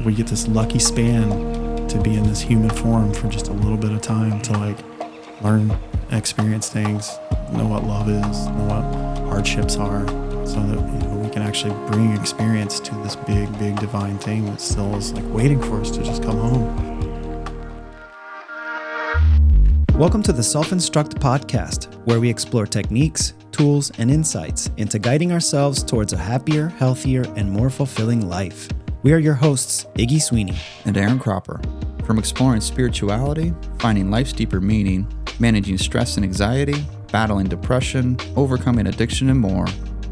we get this lucky span to be in this human form for just a little bit of time to like learn, experience things, know what love is, know what hardships are, so that we can actually bring experience to this big divine thing that still is like waiting for us to just come home. Welcome to the Self-Instruct podcast, where we explore techniques, tools, and insights into guiding ourselves towards a happier, healthier, and more fulfilling life. We are your hosts, Iggy Sweeney and Aaron Cropper. From exploring spirituality, finding life's deeper meaning, managing stress and anxiety, battling depression, overcoming addiction, and more,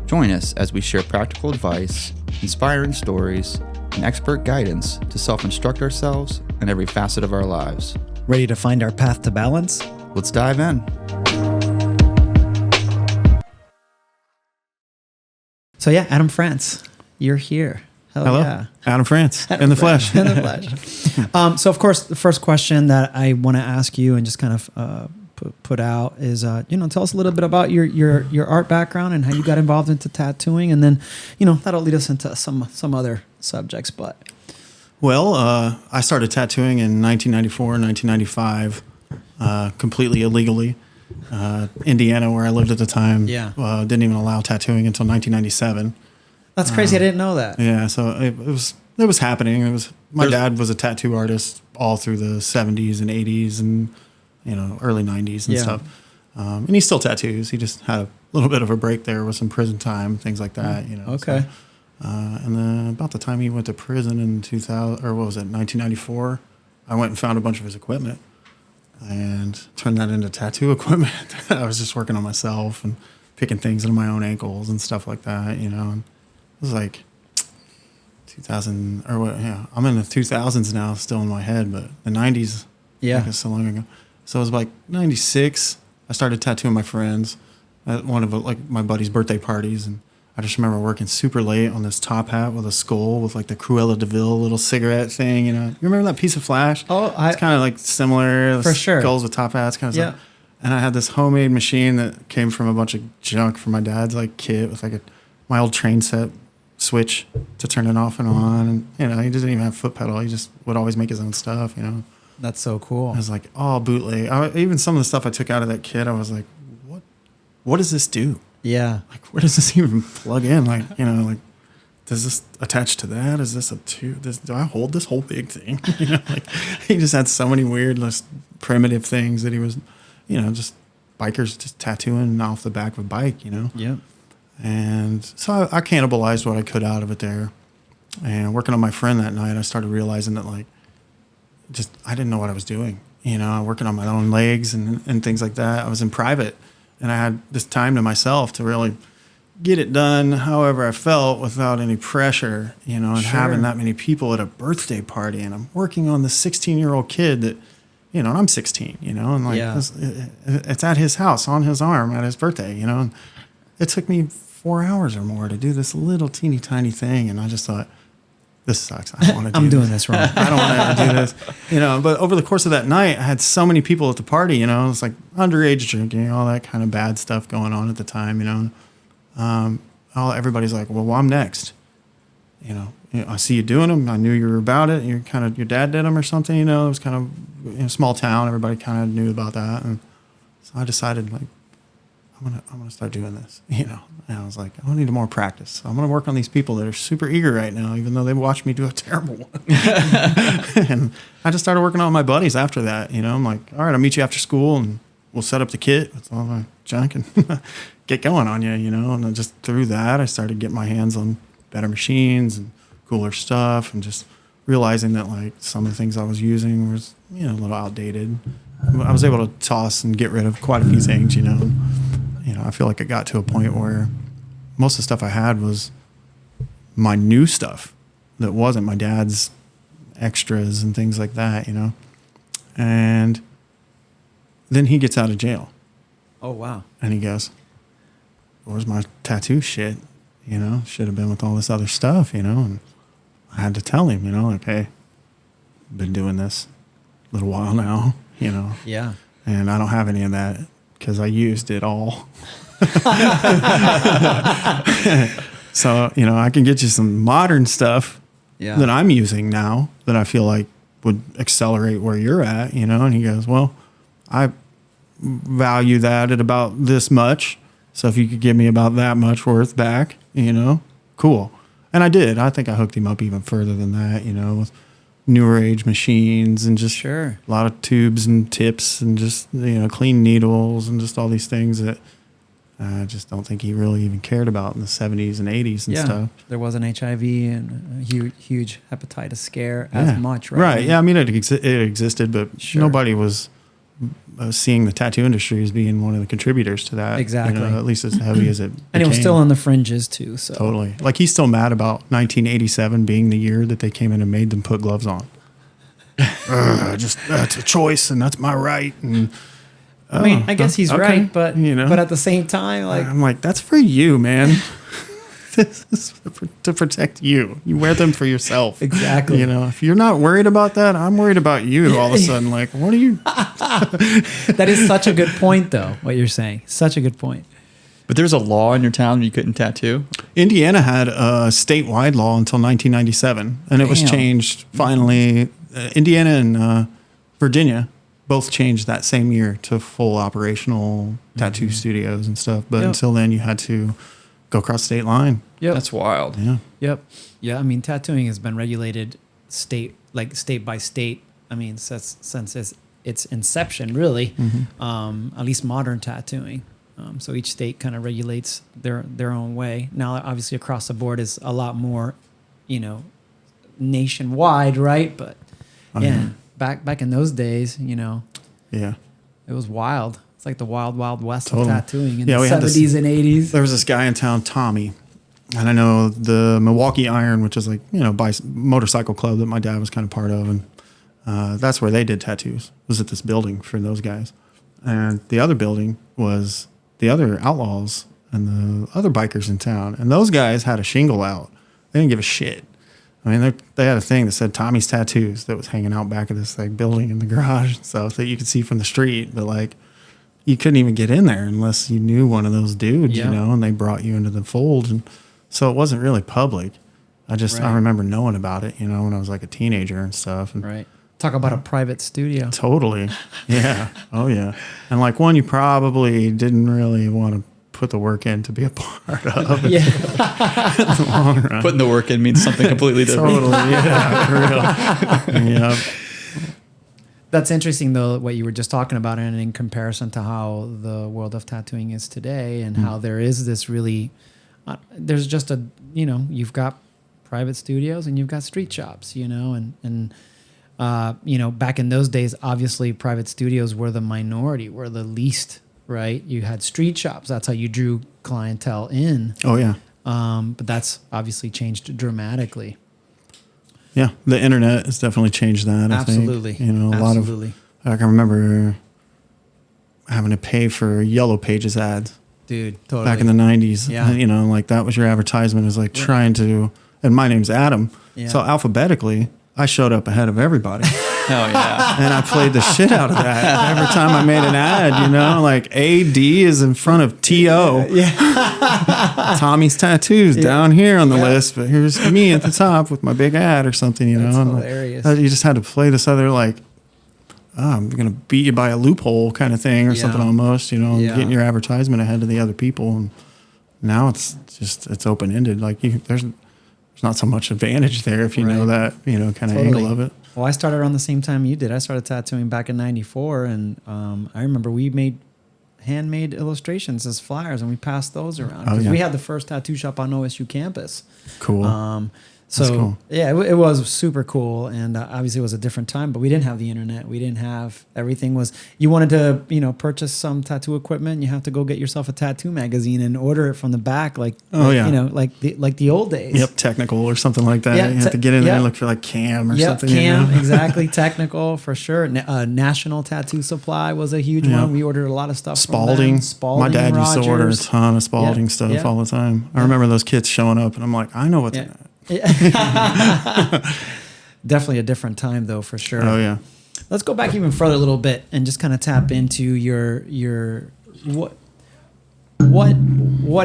join us as we share practical advice, inspiring stories, and expert guidance to self-instruct ourselves in every facet of our lives. Ready to find our path to balance? Let's dive in. So yeah, Adam France, you're here. Hello, yeah. Adam France, in the flesh. In the flesh. So of course, the first question that I want to ask you and just kind of put out is, tell us a little bit about your art background and how you got involved into tattooing, and then, that'll lead us into some other subjects. But well, I started tattooing in 1994, 1995, completely illegally. Indiana, where I lived at the time, didn't even allow tattooing until 1997. That's crazy. I didn't know that. Yeah, so it was happening. My dad was a tattoo artist all through the 70s and 80s and early 90s and stuff. And he still tattoos. He just had a little bit of a break there with some prison time, things like that. Okay. So, and then about the time he went to prison in 1994, I went and found a bunch of his equipment and turned that into tattoo equipment. I was just working on myself and picking things into my own ankles and stuff like that, And it was like 2000 or what? Yeah, I'm in the 2000s now, still in my head, but the 90s, like so long ago. So it was like 96. I started tattooing my friends at one of my buddy's birthday parties, and I just remember working super late on this top hat with a skull with like the Cruella de Vil little cigarette thing. You remember that piece of Flash? Oh, it's kind of like similar. For sure. Skulls with top hats, kind of stuff. And I had this homemade machine that came from a bunch of junk from my dad's kit with my old train set switch to turn it off and on. And he didn't even have foot pedal. He just would always make his own stuff. That's so cool. I was like, oh, bootleg. Even some of the stuff I took out of that kit, I was like, what does this do? Yeah. Where does this even plug in? Does this attach to that? Is this do I hold this whole big thing? He just had so many weird, primitive things that he was, just bikers just tattooing off the back of a bike, Yeah. And so I cannibalized what I could out of it there. And working on my friend that night, I started realizing that I didn't know what I was doing. Working on my own legs and things like that. I was in private, and I had this time to myself to really get it done however I felt without any pressure, and having that many people at a birthday party. And I'm working on the 16-year-old kid that, and I'm 16, and it's at his house on his arm at his birthday, and it took me 4 hours or more to do this little teeny tiny thing. And I just thought, this sucks. I don't want to do I'm doing this wrong. I don't want to ever do this. But over the course of that night, I had so many people at the party, it's like underage drinking, all that kind of bad stuff going on at the time, everybody's like, well, I'm next. I see you doing them. I knew you were about it. Your dad did them or something, it was kind of in a small town. Everybody kind of knew about that. And so I decided I'm gonna start doing this, and I was like, I need more practice. So I'm gonna work on these people that are super eager right now, even though they watched me do a terrible one. And I just started working on my buddies after that. I'm like, all right, I'll meet you after school and we'll set up the kit with all my junk and get going on you, And then just through that, I started getting my hands on better machines and cooler stuff, and just realizing that some of the things I was using was a little outdated. I was able to toss and get rid of quite a few things, I feel like it got to a point where most of the stuff I had was my new stuff that wasn't my dad's extras and things like that, And then he gets out of jail. Oh, wow. And he goes, where's my tattoo shit? Should have been with all this other stuff, And I had to tell him, hey, been doing this a little while now, Yeah. And I don't have any of that because I used it all. So, I can get you some modern stuff that I'm using now that I feel like would accelerate where you're at, you know? And he goes, well, I value that at about this much. So if you could give me about that much worth back, you know, cool. And I did. I think I hooked him up even further than that, you know, with newer age machines and just a lot of tubes and tips and just, you know, clean needles and just all these things that I just don't think he really even cared about in the 70s and 80s and stuff. There wasn't HIV and a huge hepatitis scare as much, right? Right. Yeah. I mean, it existed, but nobody was seeing the tattoo industry as being one of the contributors to that. Exactly. You know, at least as heavy as it And it was still on the fringes too. So totally. Like he's still mad about 1987 being the year that they came in and made them put gloves on. Just that's a choice and that's my right. And I mean, I guess he's right, but you know, but at the same time, like I'm like, that's for you, man. This is to protect you. You wear them for yourself. Exactly. You know, if you're not worried about that, I'm worried about you. All of a sudden, like, what are you? That is such a good point, though. What you're saying, such a good point. But there's a law in your town you couldn't tattoo. Indiana had a statewide law until 1997, and it was changed finally. Indiana and Virginia both changed that same year to full operational tattoo studios and stuff. But until then, you had to go across the state line. Yep. That's wild. Yeah. Yep. Yeah. I mean, tattooing has been regulated state by state. I mean, since its inception, really, at least modern tattooing. So each state kind of regulates their own way. Now, obviously, across the board is a lot more, you know, nationwide, right? But back in those days, you know, it was wild. It's like the wild west of tattooing in the 70s and 80s. There was this guy in town, Tommy, and I know the Milwaukee Iron, which is like, you know, motorcycle club that my dad was kind of part of, and that's where they did tattoos. It was at this building for those guys, and the other building was the other outlaws and the other bikers in town, and those guys had a shingle out. They didn't give a shit. I mean, they had a thing that said Tommy's Tattoos that was hanging out back of this like building in the garage and stuff that you could see from the street, but like, you couldn't even get in there unless you knew one of those dudes, you know, and they brought you into the fold. And so it wasn't really public. I remember knowing about it, you know, when I was like a teenager and stuff. And Talk about a private studio. Totally. Yeah. Oh, yeah. And like one you probably didn't really want to put the work in to be a part of. In the long run. Putting the work in means something completely different. Totally. Yeah. For real. Yeah. That's interesting, though, what you were just talking about, and in comparison to how the world of tattooing is today, and how there is this really, there's just a, you know, you've got private studios and you've got street shops, you know, and you know, back in those days, obviously, private studios were the minority, were the least, right? You had street shops. That's how you drew clientele in. Oh, yeah. But that's obviously changed dramatically. Yeah, the internet has definitely changed that. Absolutely. I think. You know, a lot of. I can remember having to pay for Yellow Pages ads. Dude, totally. Back in the 90s. Yeah. You know, like that was your advertisement, is like trying to. And my name's Adam. Yeah. So alphabetically, I showed up ahead of everybody. Oh, yeah. And I played the shit out of that. Every time I made an ad, you know, like AD is in front of TO. Yeah. Tommy's Tattoos down here on the list, but here's me at the top with my big ad or something, you know. That's hilarious. You just had to play this other, like, I'm going to beat you by a loophole kind of thing or something almost, you know, getting your advertisement ahead of the other people. And now it's open-ended. Like, there's not so much advantage there if you know that, you know, kind of angle of it. Well, I started around the same time you did. I started tattooing back in '94, and I remember we made handmade illustrations as flyers, and we passed those around because we had the first tattoo shop on OSU campus. Cool. So cool. Yeah, it was super cool, and obviously it was a different time. But we didn't have the internet. We didn't have everything. Was you wanted to purchase some tattoo equipment? You have to go get yourself a tattoo magazine and order it from the back, like like the old days. Yep, Technical or something like that. Yeah, you have to get in there and look for like Cam or something. Cam, exactly. Technical for sure. National Tattoo Supply was a huge one. We ordered a lot of stuff. Spalding. From them. Spalding. My dad Rogers. used to order a ton of Spalding stuff all the time. I remember those kits showing up, and I'm like, I know what. Definitely a different time though, for sure. Oh yeah. Let's go back even further a little bit and just kind of tap into your what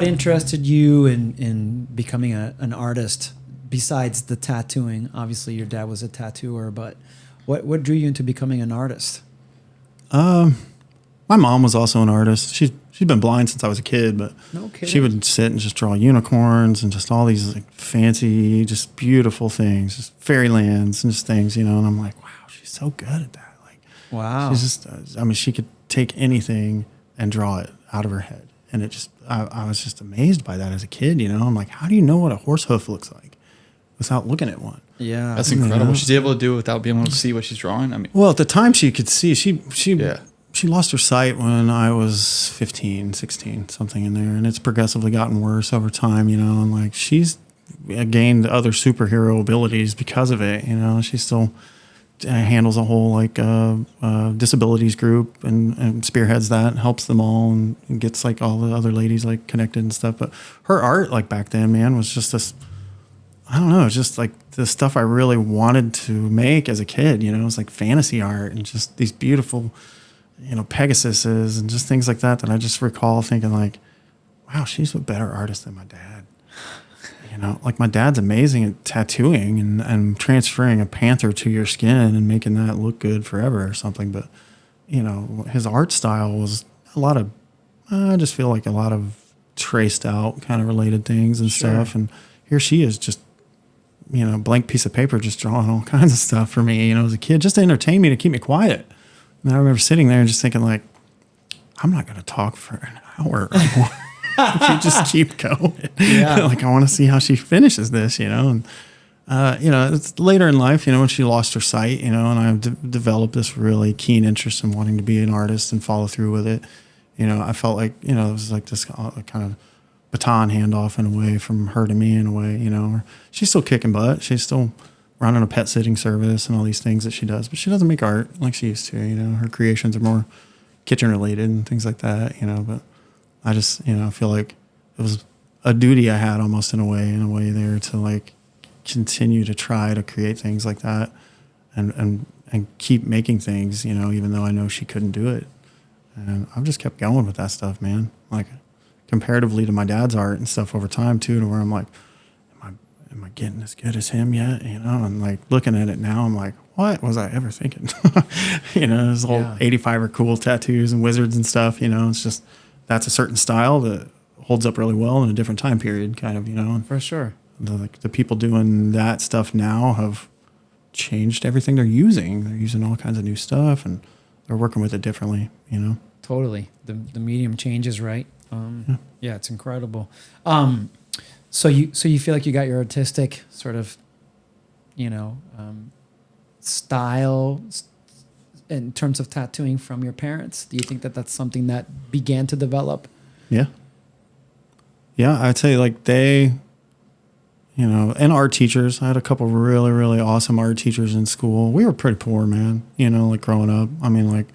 interested you in becoming an artist besides the tattooing? Obviously, your dad was a tattooer, but what drew you into becoming an artist? My mom was also an artist. She's been blind since I was a kid, but No kidding. she would sit and just draw unicorns and just all these like fancy, just beautiful things, just fairylands and just things, And I'm like, wow, she's so good at that. Like, Wow. she's just, she could take anything and draw it out of her head. And it just, I was just amazed by that as a kid, I'm like, how do you know what a horse hoof looks like without looking at one? Yeah. That's incredible. She's able to do it without being able to see what she's drawing. I mean, Well, at the time she could see. Yeah. She lost her sight when I was 15, 16, something in there. And it's progressively gotten worse over time, And like she's gained other superhero abilities because of it, She still handles a whole like disabilities group and spearheads that and helps them all and gets like all the other ladies like connected and stuff. But her art like back then, man, was just this, I don't know, it's just like the stuff I really wanted to make as a kid, It was like fantasy art and just these beautiful, Pegasuses and just things like that I just recall thinking like, wow, she's a better artist than my dad. Like my dad's amazing at tattooing and transferring a panther to your skin and making that look good forever or something. But, his art style was a lot of, I just feel like a lot of traced out kind of related things and stuff. And here she is just, blank piece of paper, just drawing all kinds of stuff for me, as a kid, just to entertain me, to keep me quiet. And I remember sitting there and just thinking like, I'm not going to talk for an hour or more. If you just keep going. Yeah. Like I want to see how she finishes this, and it's later in life, when she lost her sight, and I developed this really keen interest in wanting to be an artist and follow through with it. I felt like, it was like this kind of baton handoff in a way from her to me in a way, she's still kicking butt. She's still running a pet sitting service and all these things that she does, but she doesn't make art like she used to, her creations are more kitchen related and things like that, but I just, feel like it was a duty I had almost in a way there to like continue to try to create things like that and keep making things, even though I know she couldn't do it. And I've just kept going with that stuff, man. Like comparatively to my dad's art and stuff over time too, to where I'm like, am I getting as good as him yet? And like looking at it now, I'm like, what was I ever thinking? This whole 85 are cool tattoos and wizards and stuff, it's just, that's a certain style that holds up really well in a different time period, kind of, And For sure. the people doing that stuff now have changed everything they're using. They're using all kinds of new stuff and they're working with it differently, Totally. The medium changes, right? Yeah, it's incredible. So you feel like you got your artistic sort of, style in terms of tattooing from your parents? Do you think that that's something that began to develop? Yeah. Yeah, I'd say like they, and art teachers. I had a couple really, really awesome art teachers in school. We were pretty poor, man, like growing up. I mean, like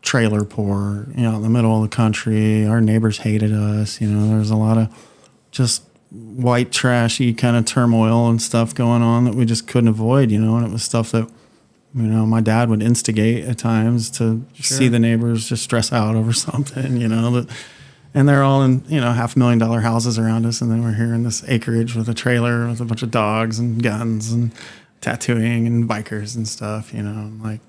trailer poor, in the middle of the country. Our neighbors hated us. There's a lot of just white trashy kind of turmoil and stuff going on that we just couldn't avoid, and it was stuff that, my dad would instigate at times to see the neighbors just stress out over something, and they're all in, $500,000 houses around us. And then we're here in this acreage with a trailer with a bunch of dogs and guns and tattooing and bikers and stuff, like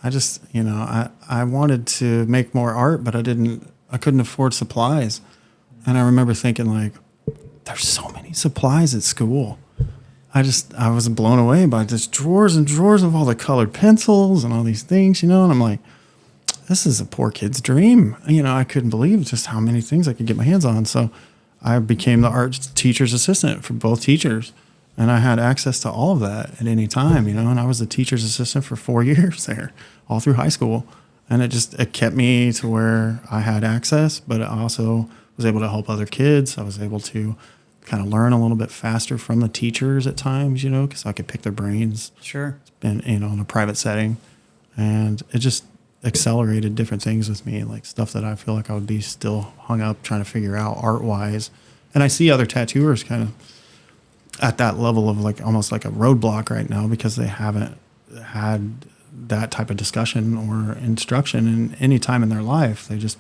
I just, I wanted to make more art, but I couldn't afford supplies. And I remember thinking like, there's so many supplies at school. I was blown away by just drawers and drawers of all the colored pencils and all these things, and I'm like, this is a poor kid's dream. I couldn't believe just how many things I could get my hands on. So I became the art teacher's assistant for both teachers. And I had access to all of that at any time, and I was the teacher's assistant for 4 years there, all through high school. And it kept me to where I had access, but I also was able to help other kids. I was able to kind of learn a little bit faster from the teachers at times, because I could pick their brains. Sure. And, in a private setting. And it just accelerated different things with me, like stuff that I feel like I would be still hung up trying to figure out art-wise. And I see other tattooers kind of at that level of like almost like a roadblock right now because they haven't had that type of discussion or instruction in any time in their life. They just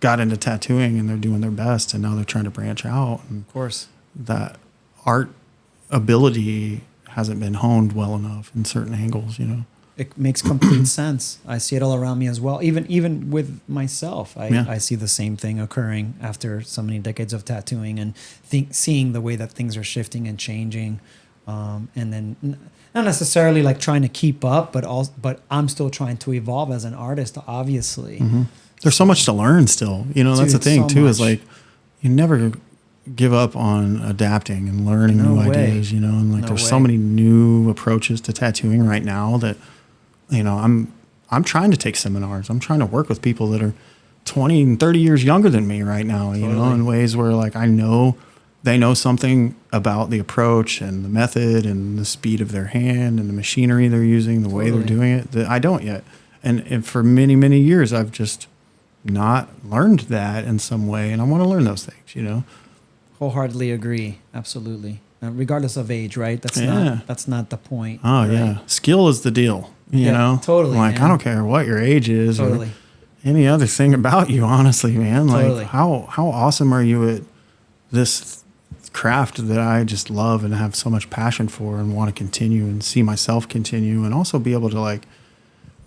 got into tattooing and they're doing their best, and now they're trying to branch out. And Of course. that art ability hasn't been honed well enough in certain angles, you know. It makes complete sense. I see it all around me as well. Even with myself, I see the same thing occurring after so many decades of tattooing and seeing the way that things are shifting and changing, and then not necessarily like trying to keep up, but I'm still trying to evolve as an artist. Obviously, There's so much to learn still. You know, that's the Dude, thing so too. Is much. like you never give up on adapting and learning No new way. ideas. You know, and like No there's way. so many new approaches to tattooing right now that, you know, I'm trying to take seminars. I'm trying to work with people that are 20 and 30 years younger than me right now. You know, Totally. in ways where like I know they know something about the approach and the method and the speed of their hand and the machinery they're using, the way they're Totally. doing it that I don't yet. And for many, many years, I've just not learned that in some way. And I want to learn those things, you know? wholeheartedly agree. Absolutely, regardless of age, right? That's Yeah. not the point. Oh, right? yeah. Skill is the deal, you Yeah, know? totally, Like, man. I don't care what your age is Totally. or any other thing about you, honestly, man. Like, Totally. how awesome are you at this craft that I just love and have so much passion for and want to continue and see myself continue and also be able to, like,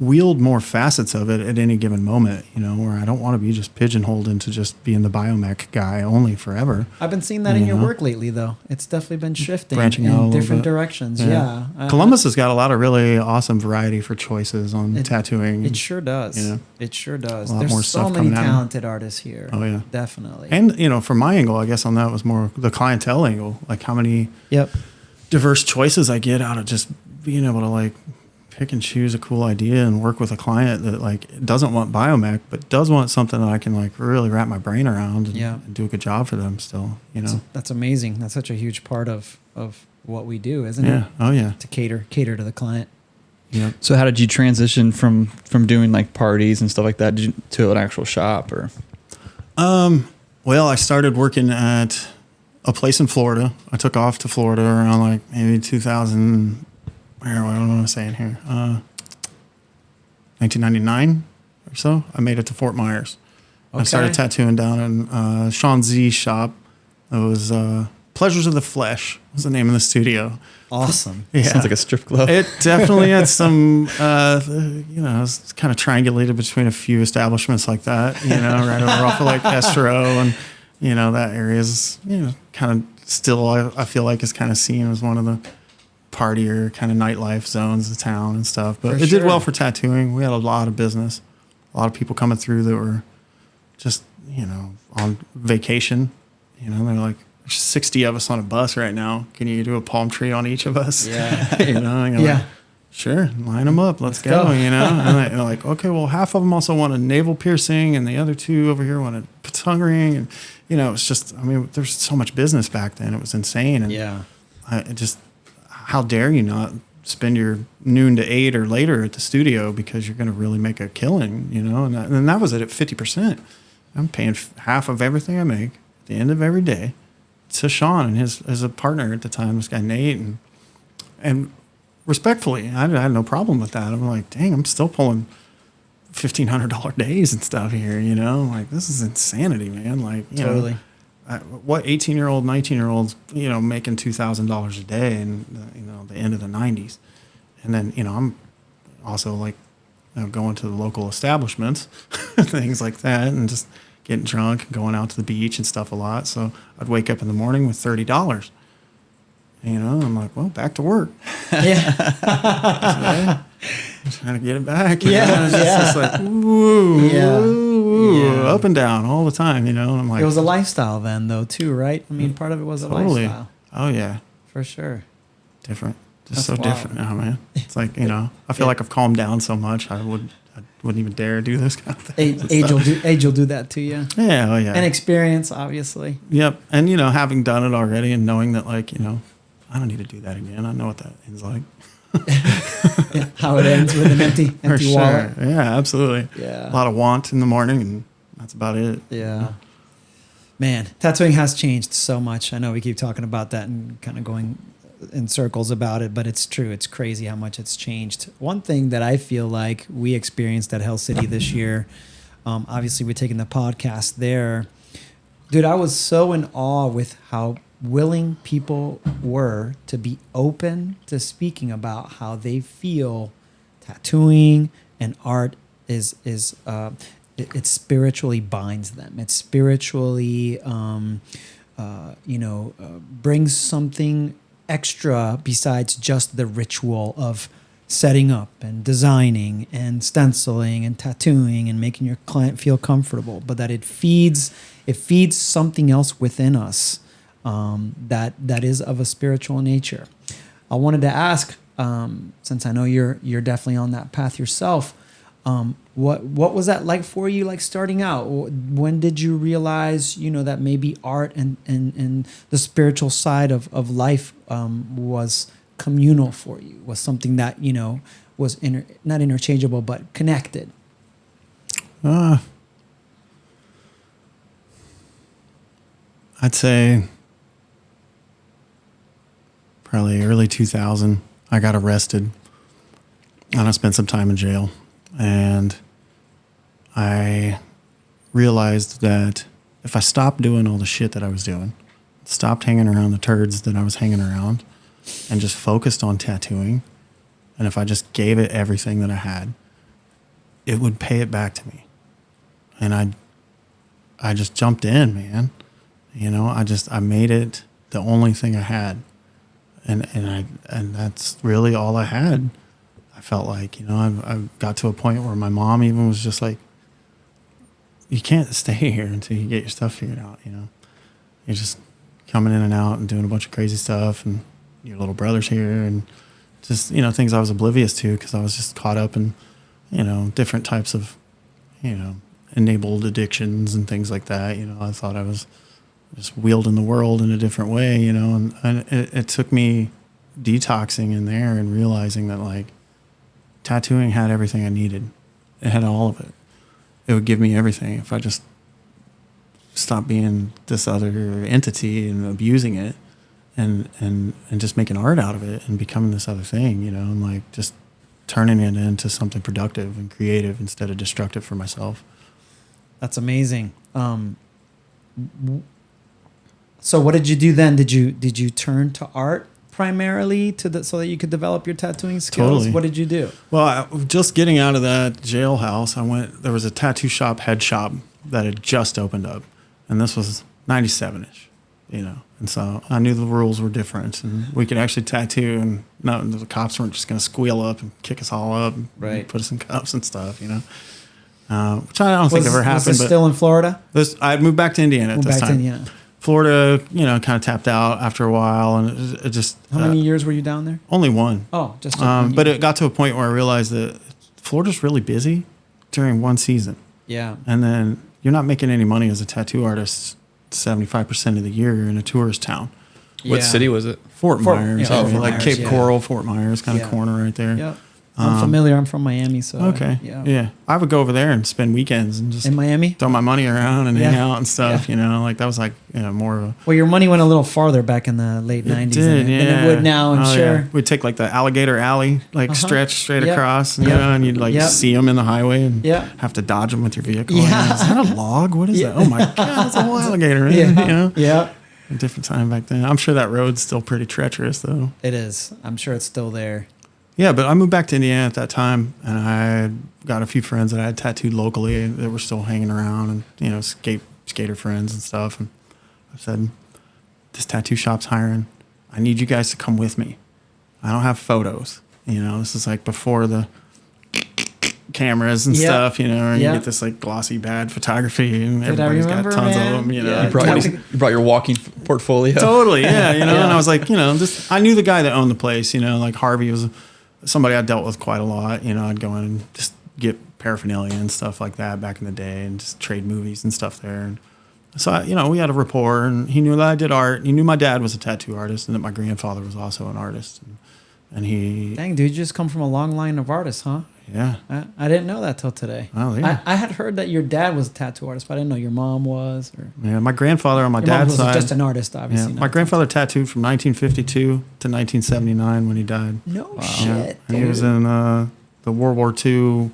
wield more facets of it at any given moment, you know, where I don't want to be just pigeonholed into just being the biomech guy only forever. I've been seeing that in You your know? work lately, though. It's definitely been shifting Branching out a in little different bit. directions. Yeah. Columbus has got a lot of really awesome variety for choices on It- tattooing. It sure does. Yeah. It sure does. A lot There's more so stuff many coming at me. talented artists here. Oh, yeah. Definitely. And, you know, from my angle, I guess on that was more the clientele angle, like how many Yep. diverse choices I get out of just being able to like pick and choose a cool idea and work with a client that like doesn't want biomech, but does want something that I can like really wrap my brain around and, Yeah. and do a good job for them still, you know? That's amazing. That's such a huge part of what we do, isn't Yeah. it? Oh, yeah. To cater to the client. Yeah. So how did you transition from doing like parties and stuff like that to an actual shop or? Well, I started working at a place in Florida. I took off to Florida around like maybe 2000. What am I saying here? 1999 or so. I made it to Fort Myers. I started Okay. tattooing down in Sean Z's shop. It was Pleasures of the Flesh was the name of the studio. Awesome. Yeah. Sounds like a strip club. It definitely had some, you know, it's kind of triangulated between a few establishments like that, you know, right over off of like Estero and, you know, that area is, you know, kind of still, I feel like is kind of seen as one of the partier kind of nightlife zones of town and stuff. But For it did well sure. for tattooing. We had a lot of business, a lot of people coming through that were just, you know, on vacation. You know, they're like, there's 60 of us on a bus right now. Can you do a palm tree on each of us? Yeah. You know, and you're Yeah. like, sure, line them up. Let's go. go. You know, and they're like, okay, well, half of them also want a navel piercing, and the other two over here want a tongue ring, and you know, it's just, I mean, there's so much business back then. It was insane, and Yeah. it just, how dare you not spend your noon to 8 or later at the studio because you're going to really make a killing, you know? And that was it at 50%. I'm paying half of everything I make at the end of every day to Sean and his as a partner at the time, this guy Nate, and respectfully, I had no problem with that. I'm like, dang, I'm still pulling $1,500 days and stuff here, you know? Like, this is insanity, man. Like, you Totally. know, what 18-year-old, 19-year-olds, you know, making $2,000 a day in, you know, the end of the 90s. And then, you know, I'm also like, you know, going to the local establishments, things like that, and just getting drunk and going out to the beach and stuff a lot. So I'd wake up in the morning with $30. You know, I'm like, well, back to work. Yeah. Trying to get it back. Yeah, know? It's just like, woo, Yeah. woo, woo, Yeah. up and down all the time, you know? And I'm like, It was a lifestyle then, though, too, right? I mean, part of it was a totally. lifestyle. Oh, yeah. For sure. Different. That's Just so wild. different now, man. It's like, you know, I feel like I've calmed down so much, I wouldn't even dare do this kind of thing. Age will do that to you. Yeah, oh, yeah. And experience, obviously. Yep. And, you know, having done it already and knowing that, like, you know, I don't need to do that again. I know what that ends like. Yeah, how it ends with an empty For sure. wallet. Yeah, absolutely. Yeah. A lot of want in the morning, and that's about it. Yeah. Man, tattooing has changed so much. I know we keep talking about that and kind of going in circles about it, but it's true. It's crazy how much it's changed. One thing that I feel like we experienced at Hell City this year, obviously we're taking the podcast there. Dude, I was so in awe with how willing people were to be open to speaking about how they feel tattooing and art it spiritually binds them. It spiritually, brings something extra besides just the ritual of setting up and designing and stenciling and tattooing and making your client feel comfortable, but that it feeds something else within us that is of a spiritual nature. I wanted to ask, since I know you're definitely on that path yourself, what was that like for you, like starting out? When did you realize, that maybe art and the spiritual side of life was communal for you, was something that, was not interchangeable, but connected? I'd say probably early 2000, I got arrested and I spent some time in jail. And I realized that if I stopped doing all the shit that I was doing, stopped hanging around the turds that I was hanging around, and just focused on tattooing, and if I just gave it everything that I had, it would pay it back to me. And I just jumped in, man. I made it the only thing I had. And that's really all I had. I felt like, I got to a point where my mom even was just like, you can't stay here until you get your stuff figured out, You're just coming in and out and doing a bunch of crazy stuff, and your little brother's here, and just, things I was oblivious to because I was just caught up in, different types of, enabled addictions and things like that. I thought I was just wielding the world in a different way, and it took me detoxing in there and realizing that, like, tattooing had everything I needed. It had all of it. It would give me everything if I just stopped being this other entity and abusing it and just making art out of it and becoming this other thing, and like just turning it into something productive and creative instead of destructive for myself. That's amazing. So what did you do then? Did you turn to art primarily so that you could develop your tattooing skills? Totally. What did you do? Well, just getting out of that jailhouse, there was a tattoo shop, head shop, that had just opened up. And this was 97-ish, And so I knew the rules were different. And we could actually tattoo, and the cops weren't just going to squeal up and kick us all up and put us in cuffs and stuff, which I don't think ever happened. Was this still in Florida? I had moved back to Indiana at this time. Florida, kind of tapped out after a while, and it just. How many years were you down there? Only one. Oh, just. But it got to a point where I realized that Florida's really busy during one season. Yeah. And then you're not making any money as a tattoo artist 75% of the year. You're in a tourist town. What city was it? Fort Myers, Fort like Myers, Cape Coral, Fort Myers, kind of corner right there. Yep. I'm familiar. I'm from Miami, so. Okay. Yeah. I would go over there and spend weekends and just in Miami, throw my money around and hang out and stuff. Like that was like more of a. Well, your money went a little farther back in the late '90s than it would now. I'm sure. Yeah. We'd take like the alligator alley, stretch straight across, and you'd see them in the highway and have to dodge them with your vehicle. Yeah. Is that a log? What is that? Oh my God, that's a whole alligator. Yeah. A different time back then. I'm sure that road's still pretty treacherous though. It is. I'm sure it's still there. Yeah, but I moved back to Indiana at that time, and I got a few friends that I had tattooed locally that were still hanging around, and skater friends and stuff. And I said, "This tattoo shop's hiring. I need you guys to come with me. I don't have photos. This is like before the cameras and stuff. You get this like glossy bad photography, and everybody's got tons of them. You brought your walking portfolio. Totally, And I was like, I knew the guy that owned the place. Like Harvey was somebody I dealt with quite a lot. I'd go in and just get paraphernalia and stuff like that back in the day and just trade movies and stuff there. And so, we had a rapport, and he knew that I did art. And he knew my dad was a tattoo artist and that my grandfather was also an artist. And he... Dang, dude, you just come from a long line of artists, huh? Yeah. I didn't know that till today. Oh, yeah. I had heard that your dad was a tattoo artist, but I didn't know your mom was. Yeah, my grandfather on my your dad's mom was side... just an artist, obviously. Yeah, my grandfather tattooed from 1952 to 1979 when he died. No shit, And he was in the World War II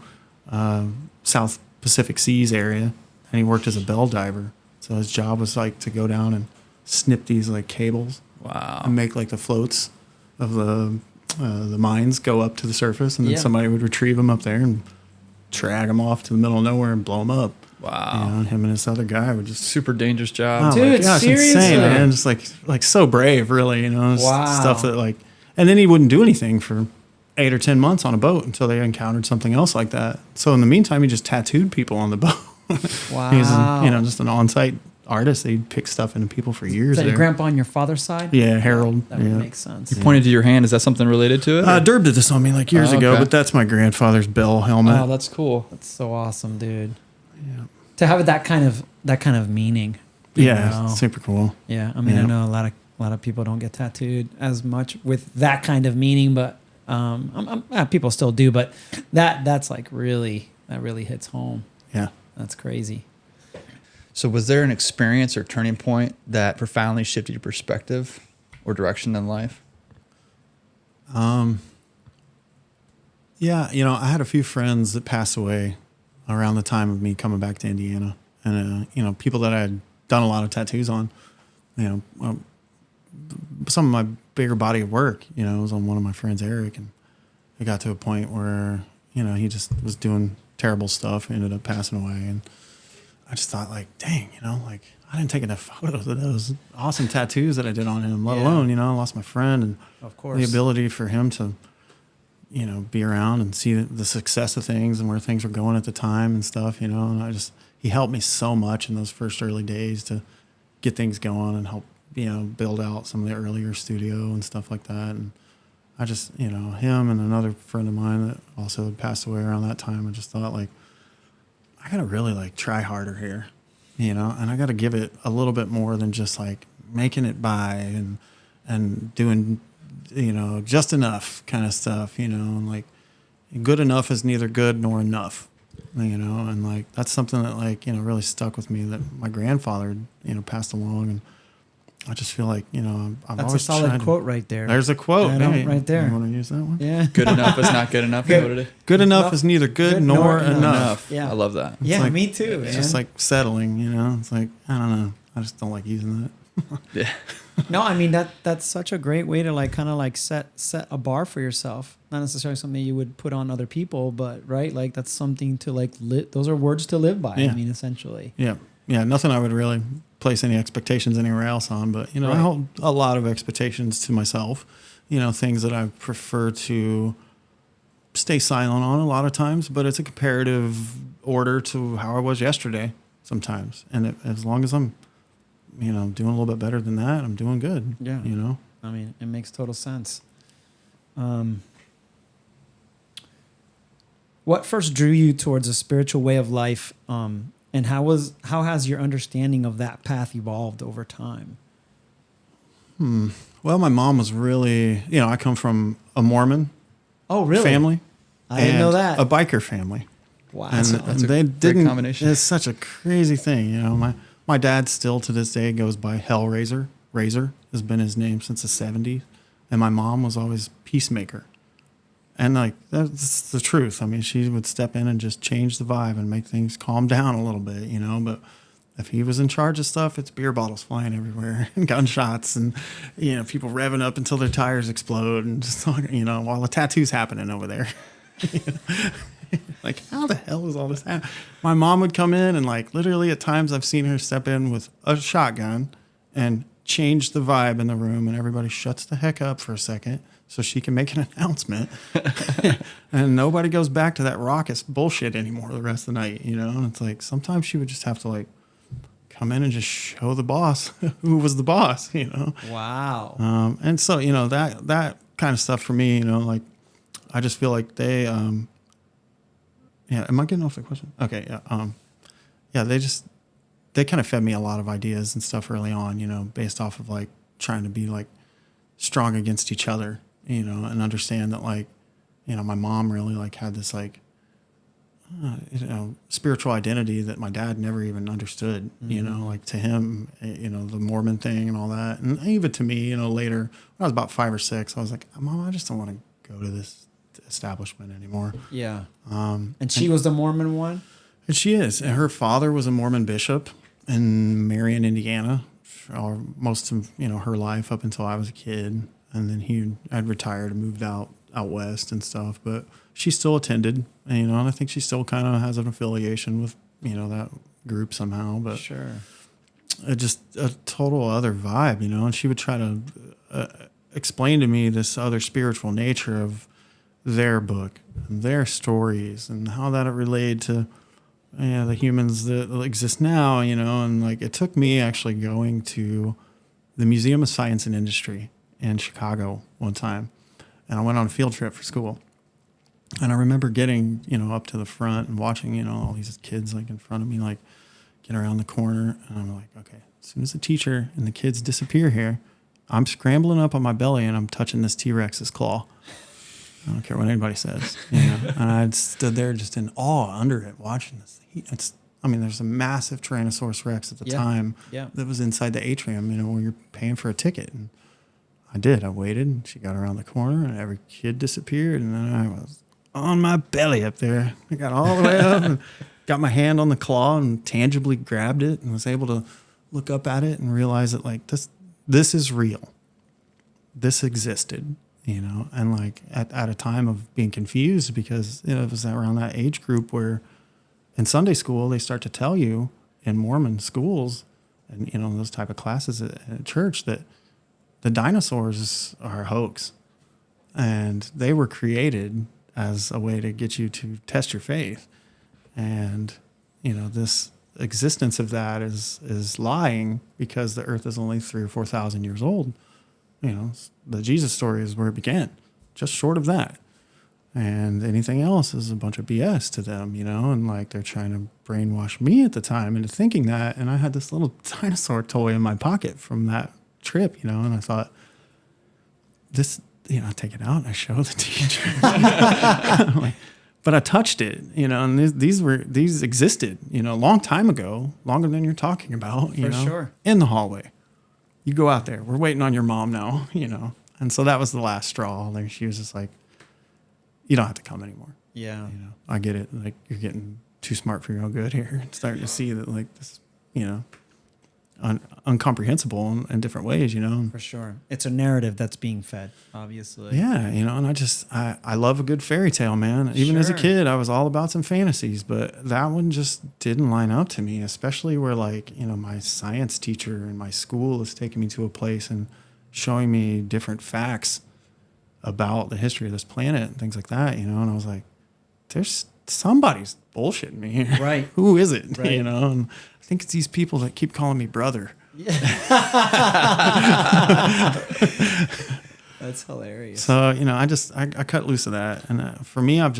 South Pacific Seas area, and he worked as a bell diver. So his job was like to go down and snip these like cables Wow. and make like the floats of the mines go up to the surface, and then Yeah. somebody would retrieve them up there and drag them off to the middle of nowhere and blow them up. Wow. You know, and him and this other guy would just Super dangerous oh job. Dude, my gosh, seriously? insane, man. Just like so brave, really. You know, Wow. stuff that like, and then he wouldn't do anything for 8 or 10 months on a boat until they encountered something else like that. So in the meantime, he just tattooed people on the boat. Wow. He was, you know, just an on-site artist. He'd pick stuff into people for years. Is that your there. grandpa on your father's side? Yeah, Harold. That yeah. would make sense. You pointed to your hand. Is that something related to it? Derb did this on me like years Oh, ago, okay. but that's my grandfather's bell helmet. Oh, that's cool. That's so awesome, dude. Yeah. To have that kind of meaning. you Yeah, know? super cool. Yeah, I mean, Yeah. I know a lot of people don't get tattooed as much with that kind of meaning, but people still do. But that's like really hits home. Yeah. That's crazy. So, was there an experience or turning point that profoundly shifted your perspective or direction in life? Yeah, you know, I had a few friends that passed away around the time of me coming back to Indiana, and you know, people that I had done a lot of tattoos on. You know, some of my bigger body of work, you know, was on one of my friends, Eric, and it got to a point where, you know, he just was doing terrible stuff, ended up passing away, and I just thought, like, dang, you know, like, I didn't take enough photos of those awesome tattoos that I did on him, let Yeah. alone, you know, I lost my friend, and Of course. the ability for him to, you know, be around and see the success of things and where things were going at the time and stuff, you know, and he helped me so much in those first early days to get things going and help, you know, build out some of the earlier studio and stuff like that. And I just, you know, him and another friend of mine that also had passed away around that time, I just thought, like, I got to really, like, try harder here, you know, and I got to give it a little bit more than just, like, making it by and doing, you know, just enough kind of stuff, you know, and, like, good enough is neither good nor enough, you know, and, like, that's something that, like, you know, really stuck with me, that my grandfather, you know, passed along, and I just feel like, you know, I've That's a always solid tried. quote right there. There's a quote. I know, Hey, right there. You want to use that one? Yeah. Good enough is not good enough. Good. What it is? Good enough Enough- is neither good, good nor nor enough. Enough. Yeah. I love that. Yeah, like- me too. It's man. just like settling, you know? It's like, I don't know. I just don't like using that. Yeah. No, I mean that's such a great way to like kind of like set a bar for yourself. Not necessarily something you would put on other people, but right, like that's something to like those are words to live by. Yeah. I mean, essentially. Yeah. Yeah. Nothing I would really place any expectations anywhere else on, but, you know, I Right. hold a lot of expectations to myself, you know, things that I prefer to stay silent on a lot of times, but it's a comparative order to how I was yesterday sometimes. And as long as I'm, you know, doing a little bit better than that, I'm doing good. Yeah. You know? I mean, it makes total sense. What first drew you towards a spiritual way of life, and how has your understanding of that path evolved over time? Well, my mom was really, you know, I come from a Mormon Oh, really? family. I didn't know and that. a biker family. Wow. And that's a they great didn't. combination. It's such a crazy thing, you know. My dad still to this day goes by Hellraiser. Razor has been his name since the 70s, and my mom was always Peacemaker. And like that's the truth. I mean, she would step in and just change the vibe and make things calm down a little bit, you know. But if he was in charge of stuff, it's beer bottles flying everywhere and gunshots and, you know, people revving up until their tires explode and just, you know, while the tattoo's happening over there. Like, how the hell is all this happening? My mom would come in and, like, literally at times I've seen her step in with a shotgun and change the vibe in the room, and everybody shuts the heck up for a second so she can make an announcement. And nobody goes back to that raucous bullshit anymore the rest of the night, you know? And it's like sometimes she would just have to, like, come in and just show the boss who was the boss, you know? Wow. And so, you know, that kind of stuff for me, you know, like, I just feel like they, yeah, am I getting off the question? Okay, yeah. Yeah, they kind of fed me a lot of ideas and stuff early on, you know, based off of, like, trying to be, like, strong against each other, you know, and understand that, like, you know, my mom really, like, had this, like, you know, spiritual identity that my dad never even understood, you know, like to him, you know, the Mormon thing and all that. And even to me, you know, later when I was about 5 or 6, I was like, Mom, I just don't want to go to this establishment anymore. Yeah. And she was the Mormon one? And she is. And her father was a Mormon bishop in Marion, Indiana most of her life up until I was a kid, and then I'd retired and moved out west and stuff. But she still attended, and I think she still kind of has an affiliation with that group somehow. But Sure. Just a total other vibe, and she would try to explain to me this other spiritual nature of their book and their stories and how that it related to the humans that exist now, and like it took me actually going to the Museum of Science and Industry in Chicago one time, and I went on a field trip for school. And I remember getting, up to the front and watching, all these kids like in front of me, like get around the corner. And I'm like, okay, as soon as the teacher and the kids disappear here, I'm scrambling up on my belly and I'm touching this T-Rex's claw. I don't care what anybody says. And I stood there just in awe under it, watching this. There's a massive Tyrannosaurus Rex at the time that was inside the atrium, where you're paying for a ticket. And I did. I waited, and she got around the corner, and every kid disappeared, and then I was on my belly up there. I got all the way up and got my hand on the claw and tangibly grabbed it and was able to look up at it and realize that like this is real. This existed, and like at a time of being confused because it was around that age group where in Sunday school they start to tell you in Mormon schools and those type of classes at church that the dinosaurs are a hoax and they were created as a way to get you to test your faith. And, this existence of that is lying because the earth is only 3,000 or 4,000 years old. The Jesus story is where it began, just short of that. And anything else is a bunch of BS to them, and like they're trying to brainwash me at the time into thinking that. And I had this little dinosaur toy in my pocket from that trip, and I thought, this, I take it out and I show the teacher. But I touched it, and these existed, a long time ago, longer than you're talking about, sure. In the hallway. You go out there. We're waiting on your mom now, And so that was the last straw. Like she was just like, you don't have to come anymore. Yeah. I get it. Like you're getting too smart for your own good here. Starting to see that like this, incomprehensible in different ways, For sure. It's a narrative that's being fed, obviously. Yeah, and I love a good fairy tale, man. Even as a kid, I was all about some fantasies, but that one just didn't line up to me, especially where like, my science teacher in my school is taking me to a place and showing me different facts about the history of this planet and things like that, and I was like, there's somebody's bullshitting me here. Right. Who is it? Right. And I think it's these people that keep calling me brother. That's hilarious. So, I cut loose of that. And for me, I've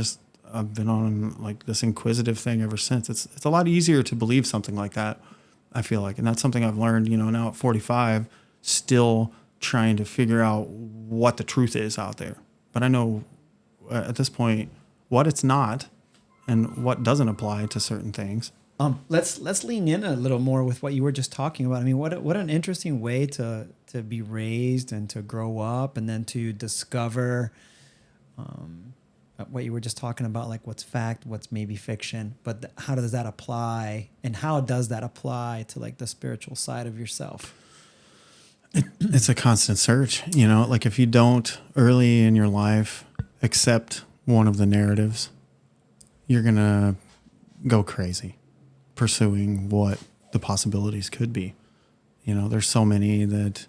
been on like this inquisitive thing ever since. It's a lot easier to believe something like that, I feel like. And that's something I've learned, now at 45, still trying to figure out what the truth is out there. But I know at this point what it's not and what doesn't apply to certain things. Let's lean in a little more with what you were just talking about. I mean, what an interesting way to be raised and to grow up and then to discover what you were just talking about, like what's fact, what's maybe fiction, but how does that apply, and how does that apply to like the spiritual side of yourself? It's a constant search, like if you don't early in your life accept one of the narratives, you're going to go crazy pursuing what the possibilities could be. There's so many that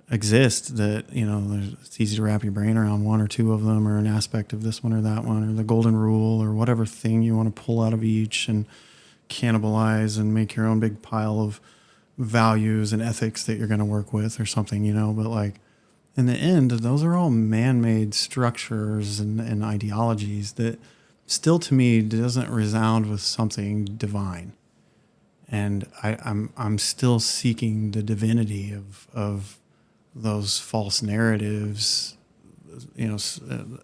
exist that, it's easy to wrap your brain around one or two of them, or an aspect of this one or that one, or the golden rule, or whatever thing you want to pull out of each and cannibalize and make your own big pile of values and ethics that you're going to work with or something, but like in the end, those are all man-made structures and ideologies that still to me doesn't resound with something divine. And I'm still seeking the divinity of those false narratives,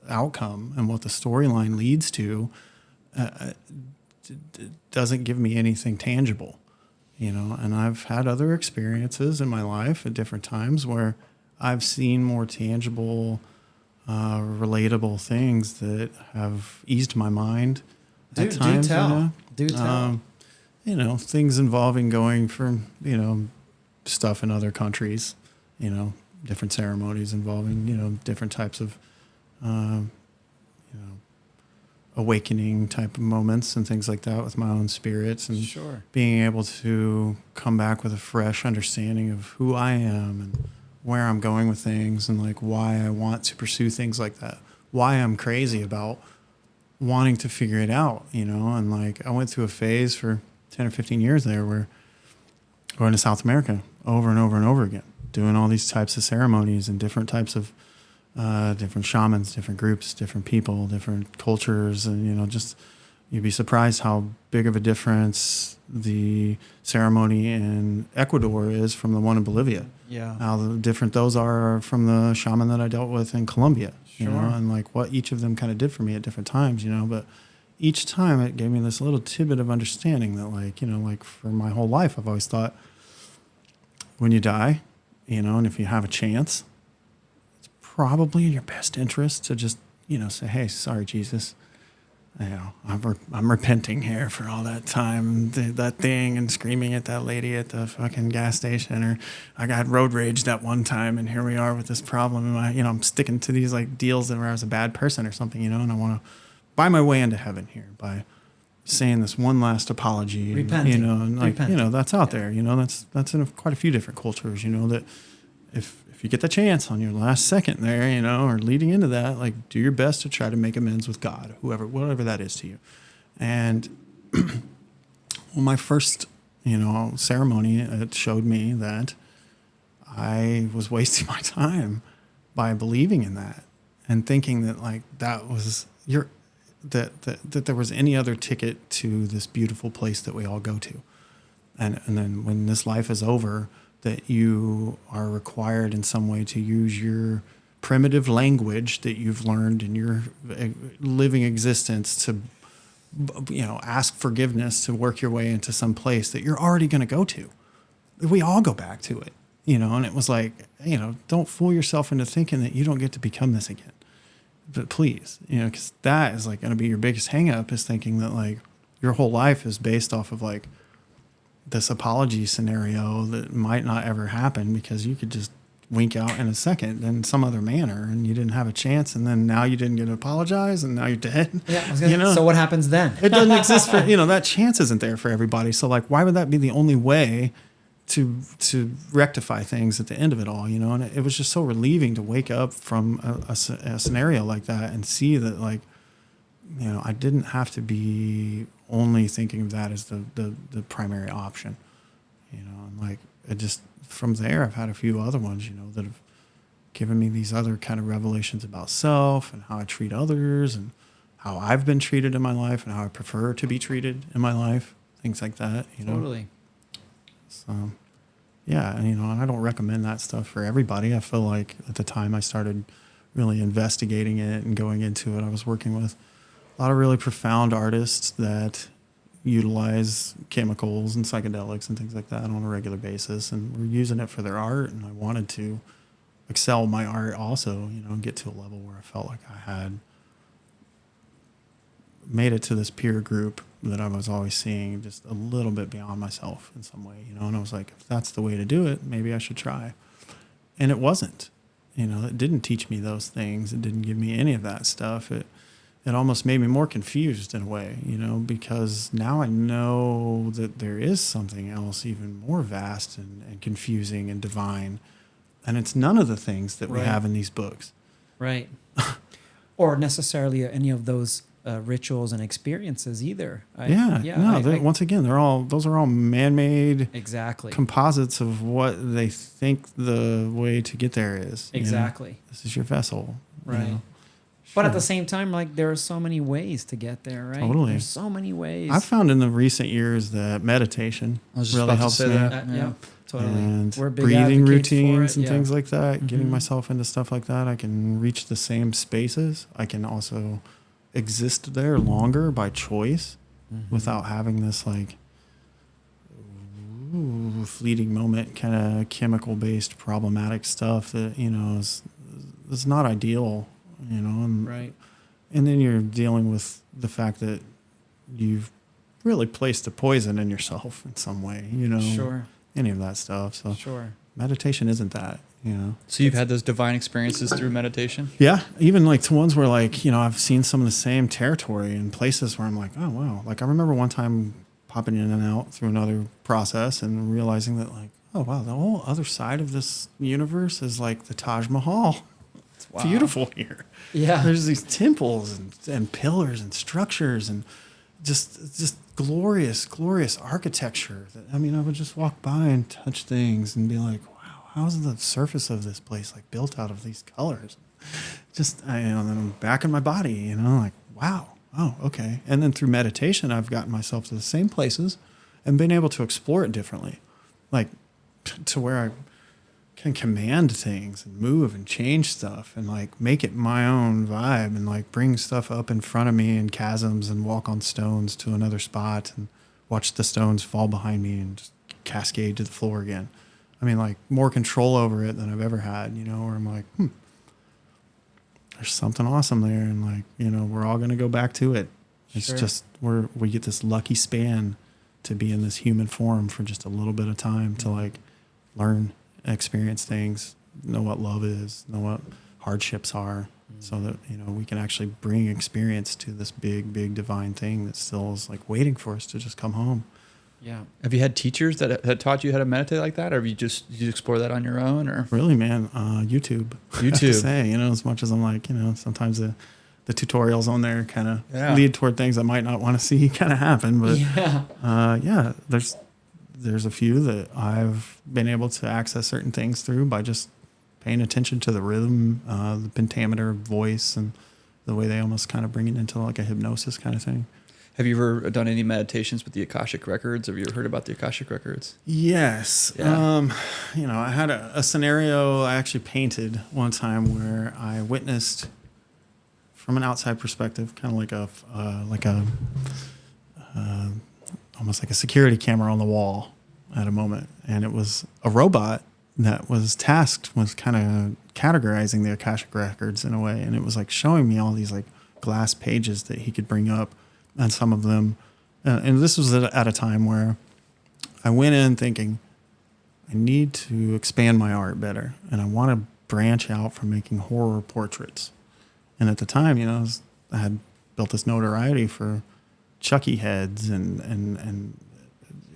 outcome, and what the storyline leads to doesn't give me anything tangible, and I've had other experiences in my life at different times where I've seen more tangible, relatable things that have eased my mind at times. Do tell. Things involving going from, stuff in other countries, different ceremonies involving, different types of, awakening type of moments and things like that with my own spirits, and Sure. being able to come back with a fresh understanding of who I am and where I'm going with things, and like why I want to pursue things like that, why I'm crazy about wanting to figure it out, and like I went through a phase for 10 or 15 years there where going to South America over and over and over again, doing all these types of ceremonies and different types of different shamans, different groups, different people, different cultures. And, just you'd be surprised how big of a difference the ceremony in Ecuador is from the one in Bolivia. Yeah. How different those are from the shaman that I dealt with in Colombia, Sure. and like what each of them kind of did for me at different times, but each time it gave me this little tidbit of understanding that like for my whole life, I've always thought when you die, and if you have a chance, it's probably in your best interest to just, say, hey, sorry, Jesus. I'm repenting here for all that time, that thing, and screaming at that lady at the fucking gas station, or I got road rage that one time, and here we are with this problem. And I'm sticking to these like deals that where I was a bad person or something, and I want to buy my way into heaven here by saying this one last apology, Repenting. and like Repenting. that's out there, that's in quite a few different cultures, that if you get the chance on your last second there, or leading into that, like do your best to try to make amends with God, whatever that is to you. And my first, ceremony, it showed me that I was wasting my time by believing in that and thinking that like that was that there was any other ticket to this beautiful place that we all go to. And then when this life is over, that you are required in some way to use your primitive language that you've learned in your living existence to, ask forgiveness, to work your way into some place that you're already going to go to. We all go back to it, and it was like, don't fool yourself into thinking that you don't get to become this again. But please, because that is like going to be your biggest hang up, is thinking that like your whole life is based off of like this apology scenario that might not ever happen because you could just wink out in a second in some other manner and you didn't have a chance, and then now you didn't get to apologize and now you're dead. Yeah, so what happens then? It doesn't exist for, that chance isn't there for everybody. So like, why would that be the only way to rectify things at the end of it all, and it was just so relieving to wake up from a scenario like that and see that like, I didn't have to be only thinking of that as the primary option, and like it just, from there I've had a few other ones, that have given me these other kind of revelations about self and how I treat others and how I've been treated in my life and how I prefer to be treated in my life, things like that, Totally. So, yeah, and I don't recommend that stuff for everybody. I feel like at the time I started really investigating it and going into it, I was working with a lot of really profound artists that utilize chemicals and psychedelics and things like that on a regular basis, and were using it for their art. And I wanted to excel my art also, and get to a level where I felt like I had made it to this peer group that I was always seeing just a little bit beyond myself in some way, and I was like, if that's the way to do it, maybe I should try. And it wasn't, it didn't teach me those things. It didn't give me any of that stuff. It almost made me more confused in a way, because now I know that there is something else even more vast and confusing and divine. And it's none of the things that we have in these books. Right. Or necessarily any of those rituals and experiences either. Once again, those are all man-made exactly composites of what they think the way to get there is. Exactly. This is your vessel. Right. But at the same time, like there are so many ways to get there, right? Totally. There's so many ways. I've found in the recent years that meditation really helps me. Yeah, totally. And We're big breathing advocates for routines it, and things like that, Mm-hmm. getting myself into stuff like that. I can reach the same spaces. I can also exist there longer by choice without having this like fleeting moment kind of chemical based problematic stuff that, is not ideal, and, right. And then you're dealing with the fact that you've really placed a poison in yourself in some way, Sure. any of that stuff. So Sure. meditation isn't that, you know. So you've had those divine experiences through meditation? Yeah, even like to ones where like, you know, I've seen some of the same territory in places where I'm like, oh wow. Like I remember one time popping in and out through another process and realizing that like, oh wow, the whole other side of this universe is like the Taj Mahal. It's Wow. beautiful here. Yeah. There's these temples and pillars and structures and just glorious, glorious architecture. That, I mean, I would just walk by and touch things and be like, wow, how's the surface of this place like built out of these colors? Just, you know, and then I'm back in my body, you know, like, wow, oh, okay. And then through meditation, I've gotten myself to the same places and been able to explore it differently, like to where I can command things and move and change stuff and like make it my own vibe and like bring stuff up in front of me in chasms and walk on stones to another spot and watch the stones fall behind me and just cascade to the floor again. I mean, like more control over it than I've ever had, you know, where I'm like, there's something awesome there. And like, you know, we're all going to go back to it. It's Sure. just, we get this lucky span to be in this human form for just a little bit of time to like learn, experience things, know what love is, know what hardships are, so that, you know, we can actually bring experience to this big, big divine thing that still is like waiting for us to just come home. Yeah. Have you had teachers that had taught you how to meditate like that, or have you just did you explore that on your own? Or Really, man, YouTube. I have to say, you know, as much as I'm like, you know, sometimes the tutorials on there kind of lead toward things I might not want to see kind of happen, but yeah, there's a few that I've been able to access certain things through by just paying attention to the rhythm, the pentameter voice, and the way they almost kind of bring it into like a hypnosis kind of thing. Have you ever done any meditations with the Akashic Records? Have you ever heard about the Akashic Records? Yes. Yeah. You know, I had a scenario I actually painted one time where I witnessed from an outside perspective, kind of like a almost like a security camera on the wall at a moment. And it was a robot that was tasked with kind of categorizing the Akashic Records in a way. And it was like showing me all these like glass pages that he could bring up, and some of them. And this was at a time where I went in thinking, I need to expand my art better. And I want to branch out from making horror portraits. And at the time, you know, I had built this notoriety for Chucky heads and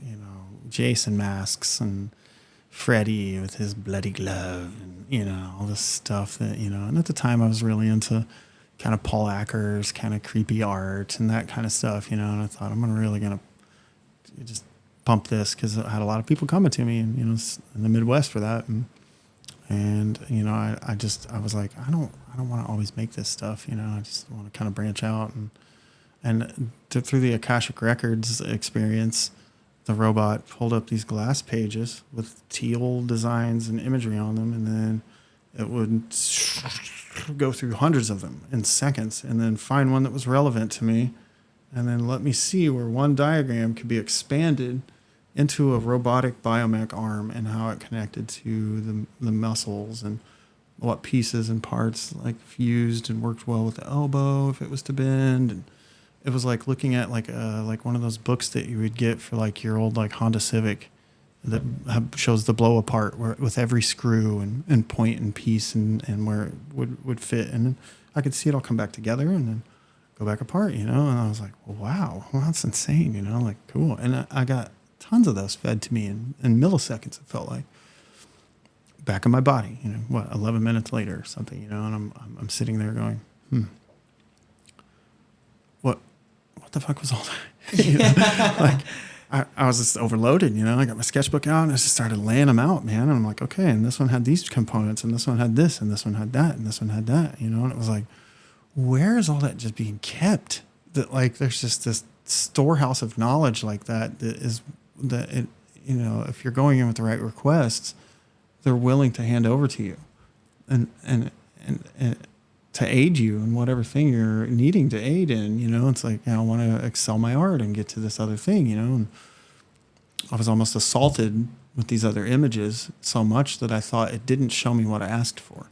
you know, Jason masks and Freddy with his bloody glove and, you know, all this stuff that, you know, and at the time I was really into kind of Paul Acker's kind of creepy art and that kind of stuff, you know, and I thought I'm really going to just pump this because I had a lot of people coming to me and, you know, in the Midwest for that. And you know, I was like, I don't want to always make this stuff, you know, I just want to kind of branch out and through the Akashic Records experience, the robot pulled up these glass pages with teal designs and imagery on them, and then it would go through hundreds of them in seconds and then find one that was relevant to me and then let me see where one diagram could be expanded into a robotic biomech arm and how it connected to the muscles and what pieces and parts like fused and worked well with the elbow if it was to bend. And it was like looking at like one of those books that you would get for like your old like Honda Civic that shows the blow apart where with every screw and point and piece and where it would fit. And then I could see it all come back together and then go back apart, you know? And I was like, wow, that's insane, you know, like cool. And I got tons of those fed to me in milliseconds, it felt like. Back in my body, you know, 11 minutes later or something, you know, and I'm sitting there going, what the fuck was all that? You know, like I was just overloaded, you know. I got my sketchbook out and I just started laying them out, man. And I'm like, okay, and this one had these components, and this one had this, and this one had that, and this one had that, you know. And it was like, where is all that just being kept? That like there's just this storehouse of knowledge like that it, you know, if you're going in with the right requests, they're willing to hand over to you, and to aid you in whatever thing you're needing to aid in. You know, it's like, you know, I want to excel my art and get to this other thing. You know, and I was almost assaulted with these other images so much that I thought it didn't show me what I asked for.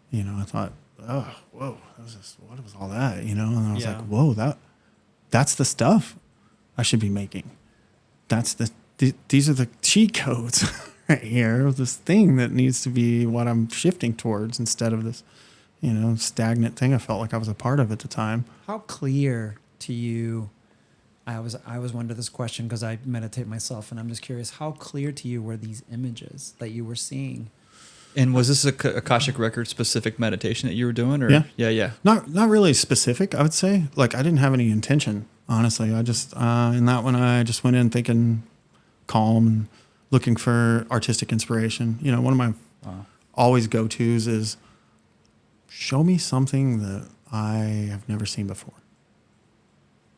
You know, I thought, oh, whoa, what was all that? You know, and I was like, whoa, that's the stuff I should be making. That's these are the cheat codes right here. This thing that needs to be what I'm shifting towards instead of this, stagnant thing I felt like I was a part of at the time. How clear to you? I always wonder this question because I meditate myself, and I'm just curious. How clear to you were these images that you were seeing? And was this a Akashic Record specific meditation that you were doing? Or? Yeah. Yeah. Not really specific, I would say. Like, I didn't have any intention, honestly. I just, in that one, I just went in thinking calm and looking for artistic inspiration. One of my always go-tos is show me something that I have never seen before.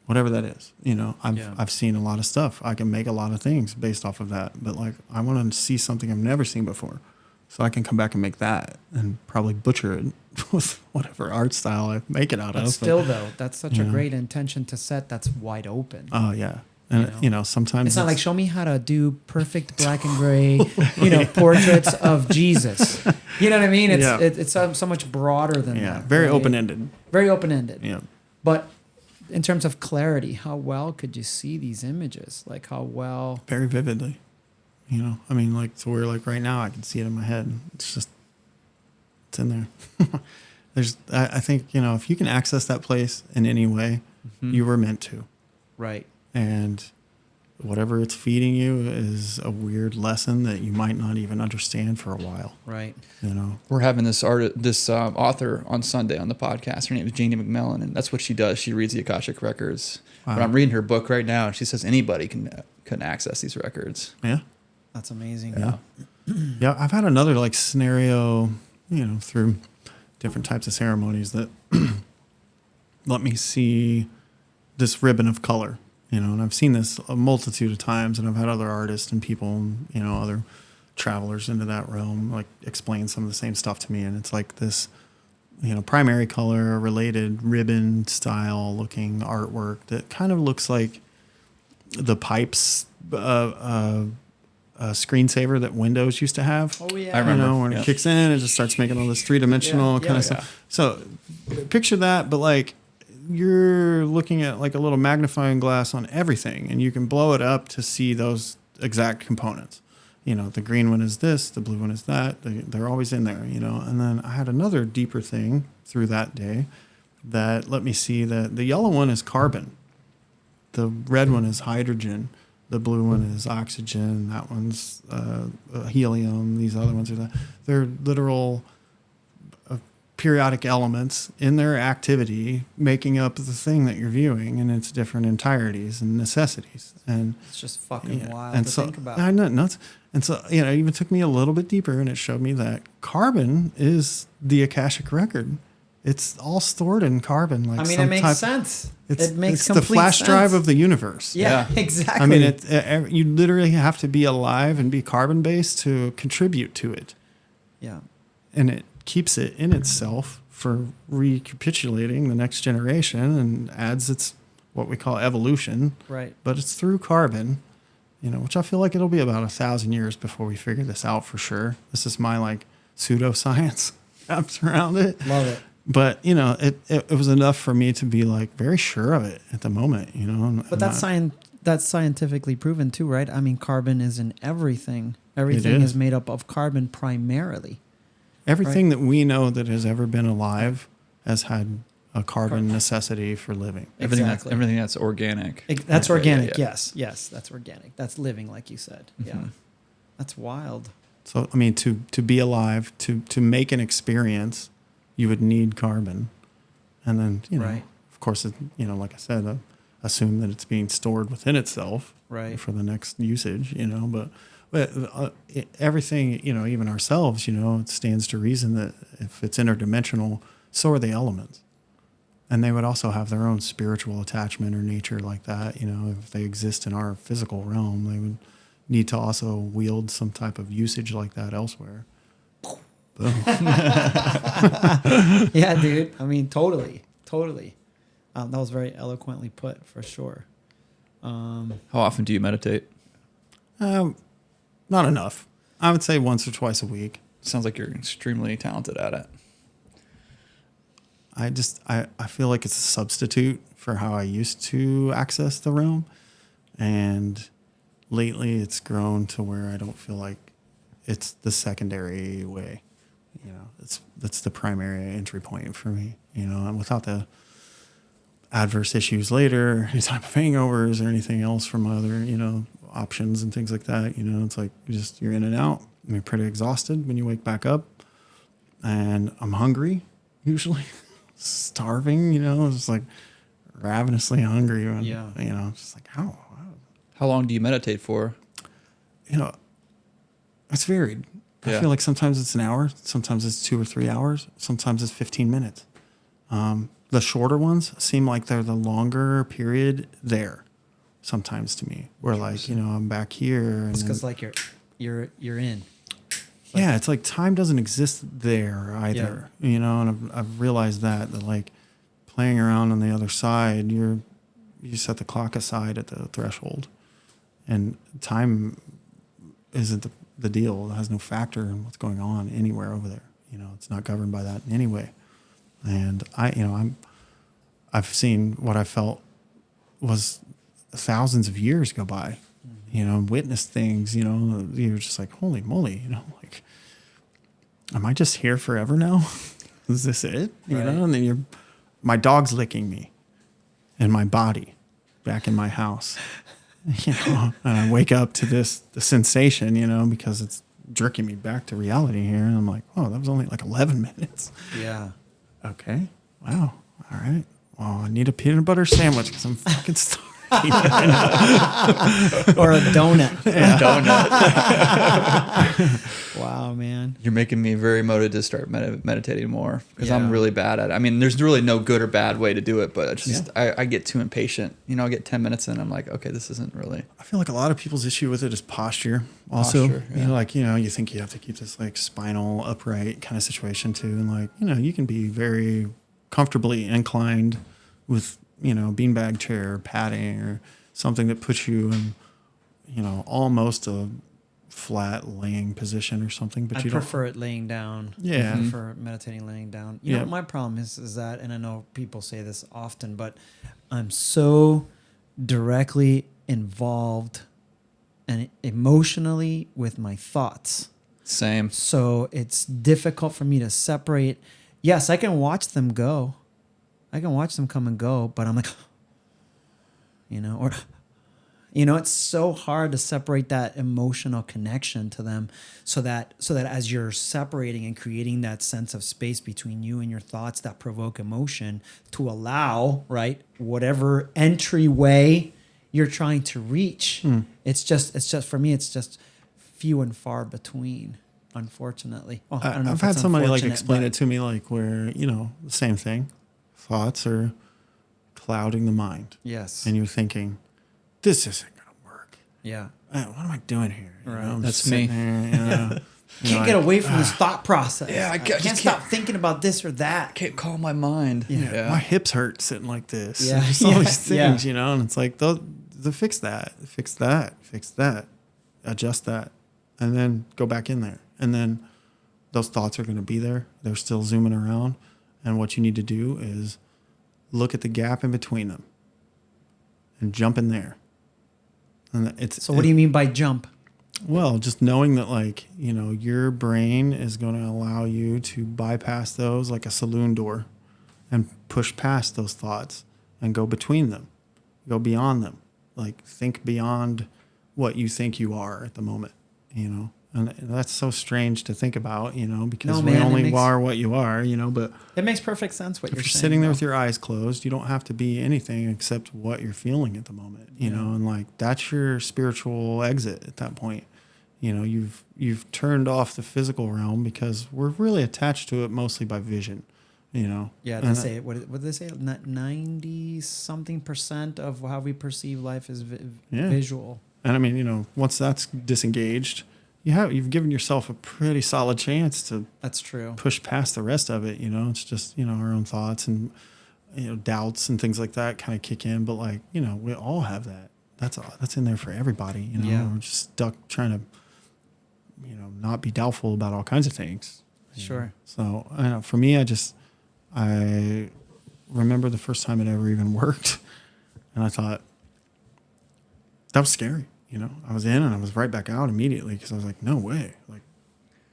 Whatever that is. I've seen a lot of stuff. I can make a lot of things based off of that. But, like, I want to see something I've never seen before. So I can come back and make that and probably butcher it with whatever art style I make it out of. But still, though, that's such a great intention to set. That's wide open. Oh, yeah. And, sometimes it's not like, show me how to do perfect black and gray, portraits of Jesus. You know what I mean? It's so much broader than that. Yeah, very right? open-ended. Very open-ended. Yeah. But in terms of clarity, how well could you see these images? Like, how well? Very vividly. So where, like, right now I can see it in my head. It's in there. I think, if you can access that place in any way, you were meant to. Right. And whatever it's feeding you is a weird lesson that you might not even understand for a while. Right. We're having this author on Sunday on the podcast. Her name is Janie McMillan, and that's what she does. She reads the Akashic Records. Wow. But I'm reading her book right now, and she says anybody can access these records. Yeah. That's amazing. Yeah. Yeah. I've had another like scenario, through different types of ceremonies that let me see this ribbon of color, and I've seen this a multitude of times, and I've had other artists and people, other travelers into that realm, like explain some of the same stuff to me. And it's like this, primary color related ribbon style looking artwork that kind of looks like the pipes, screensaver that Windows used to have. Oh, yeah. I remember. When it kicks in, it just starts making all this three-dimensional kind of stuff. So picture that, but like you're looking at like a little magnifying glass on everything, and you can blow it up to see those exact components. The green one is this, the blue one is that. They're always in there, And then I had another deeper thing through that day that let me see that the yellow one is carbon. The red one is hydrogen. The blue one is oxygen. That one's helium. These other ones they're literal periodic elements in their activity making up the thing that you're viewing in its different entireties and necessities. And it's just fucking wild and to so, think about. I know, nuts. And so, it even took me a little bit deeper, and it showed me that carbon is the Akashic record. It's all stored in carbon. Like it makes sense. It makes it's the flash sense. drive of the universe. Yeah, exactly. You literally have to be alive and be carbon based to contribute to it. Yeah. And it keeps it in itself for recapitulating the next generation and adds its what we call evolution. Right. But it's through carbon, which I feel like it'll be about 1,000 years before we figure this out for sure. This is my like pseudoscience wrapped around it. Love it. But, it was enough for me to be like very sure of it at the moment, But that's scientifically proven too, right? I mean, carbon is in everything. Everything is made up of carbon primarily. Everything that we know that has ever been alive has had a carbon necessity for living. Everything that's organic. That's organic. Yeah. Yes, that's organic. That's living, like you said. Mm-hmm. Yeah, that's wild. So I mean, to be alive, to make an experience, you would need carbon, and then right. Of course, like I said, assume that it's being stored within itself, right, for the next usage. But everything, even ourselves, it stands to reason that if it's interdimensional, so are the elements. And they would also have their own spiritual attachment or nature like that. If they exist in our physical realm, they would need to also wield some type of usage like that elsewhere. Boom. Yeah, dude. I mean, totally. That was very eloquently put, for sure. How often do you meditate? Not enough. I would say once or twice a week. Sounds like you're extremely talented at it. I feel like it's a substitute for how I used to access the realm. And, lately it's grown to where I don't feel like it's the secondary way. That's the primary entry point for me, and without the adverse issues later, any type of hangovers or anything else from other, options and things like that, it's like you're in and out. You're pretty exhausted when you wake back up, and I'm hungry, usually starving, just like ravenously hungry. And, just like how long do you meditate for? It's varied. I feel like sometimes it's an hour, sometimes it's 2 or 3 hours, sometimes it's 15 minutes. The shorter ones seem like they're the longer period there sometimes to me, where like, I'm back here. It's because like you're in. Yeah, it's like time doesn't exist there either, and I've realized that like playing around on the other side, you set the clock aside at the threshold, and time isn't the deal. It has no factor in what's going on anywhere over there. It's not governed by that in any way. And I've seen what I felt was thousands of years go by, witnessed things, you're just like, holy moly, like, am I just here forever now? Is this it? Right. And then my dog's licking me and my body back in my house, and I wake up to the sensation, because it's jerking me back to reality here. And I'm like, oh, that was only like 11 minutes. Yeah. Okay. Wow. All right. Well, I need a peanut butter sandwich because I'm fucking starving. Or a donut. Wow, man. You're making me very motivated to start meditating more, because Yeah. I'm really bad at it. I mean, there's really no good or bad way to do it, but it's just I get too impatient. I get 10 minutes in, I'm like, okay, this isn't really. I feel like a lot of people's issue with it is posture. Also, Posture, yeah. you think you have to keep this like spinal upright kind of situation too, and like you can be very comfortably inclined with beanbag chair, padding, or something that puts you in almost a flat laying position or something. But I you prefer it laying down. Yeah. I prefer meditating laying down. You know what my problem is that, and I know people say this often, but I'm so directly involved and emotionally with my thoughts. Same. So it's difficult for me to separate. Yes, I can watch them go. I can watch them come and go, but I'm like, it's so hard to separate that emotional connection to them so that as you're separating and creating that sense of space between you and your thoughts that provoke emotion to allow, right, whatever entryway you're trying to reach. It's just for me, it's just few and far between, unfortunately. Well, I don't know I've if had it's somebody like unfortunate, explain but- it to me like where the same thing. Thoughts are clouding the mind. Yes. And you're thinking, this isn't going to work. Yeah. What am I doing here? Right. I'm That's just sitting me. there, Can't get away from this thought process. Yeah, I I just can't stop thinking about this or that. Can't calm my mind. my hips hurt sitting like this. Yeah, And just all yeah, these things, and it's like, fix that, adjust that, and then go back in there. And then those thoughts are going to be there. They're still zooming around. And what you need to do is look at the gap in between them and jump in there. And So what do you mean by jump? Well, just knowing that, like, your brain is going to allow you to bypass those like a saloon door and push past those thoughts and go between them, go beyond them. Like, think beyond what you think you are at the moment, And that's so strange to think about, because we only are what you are, but It makes perfect sense what if you're you're saying. sitting there with your eyes closed, you don't have to be anything except what you're feeling at the moment, and like that's your spiritual exit at that point. You've turned off the physical realm because we're really attached to it mostly by vision, Yeah, they And say what did they say? 90-something% of how we perceive life is visual. And I mean, once that's disengaged, you've given yourself a pretty solid chance to That's true. push past the rest of it. It's just our own thoughts and doubts and things like that kind of kick in. But like we all have that. That's in there for everybody. Yeah. We're just stuck trying to not be doubtful about all kinds of things. Sure. So I know for me, I remember the first time it ever even worked, and I thought that was scary. you know, I was in and I was right back out immediately because I was like, no way. Like,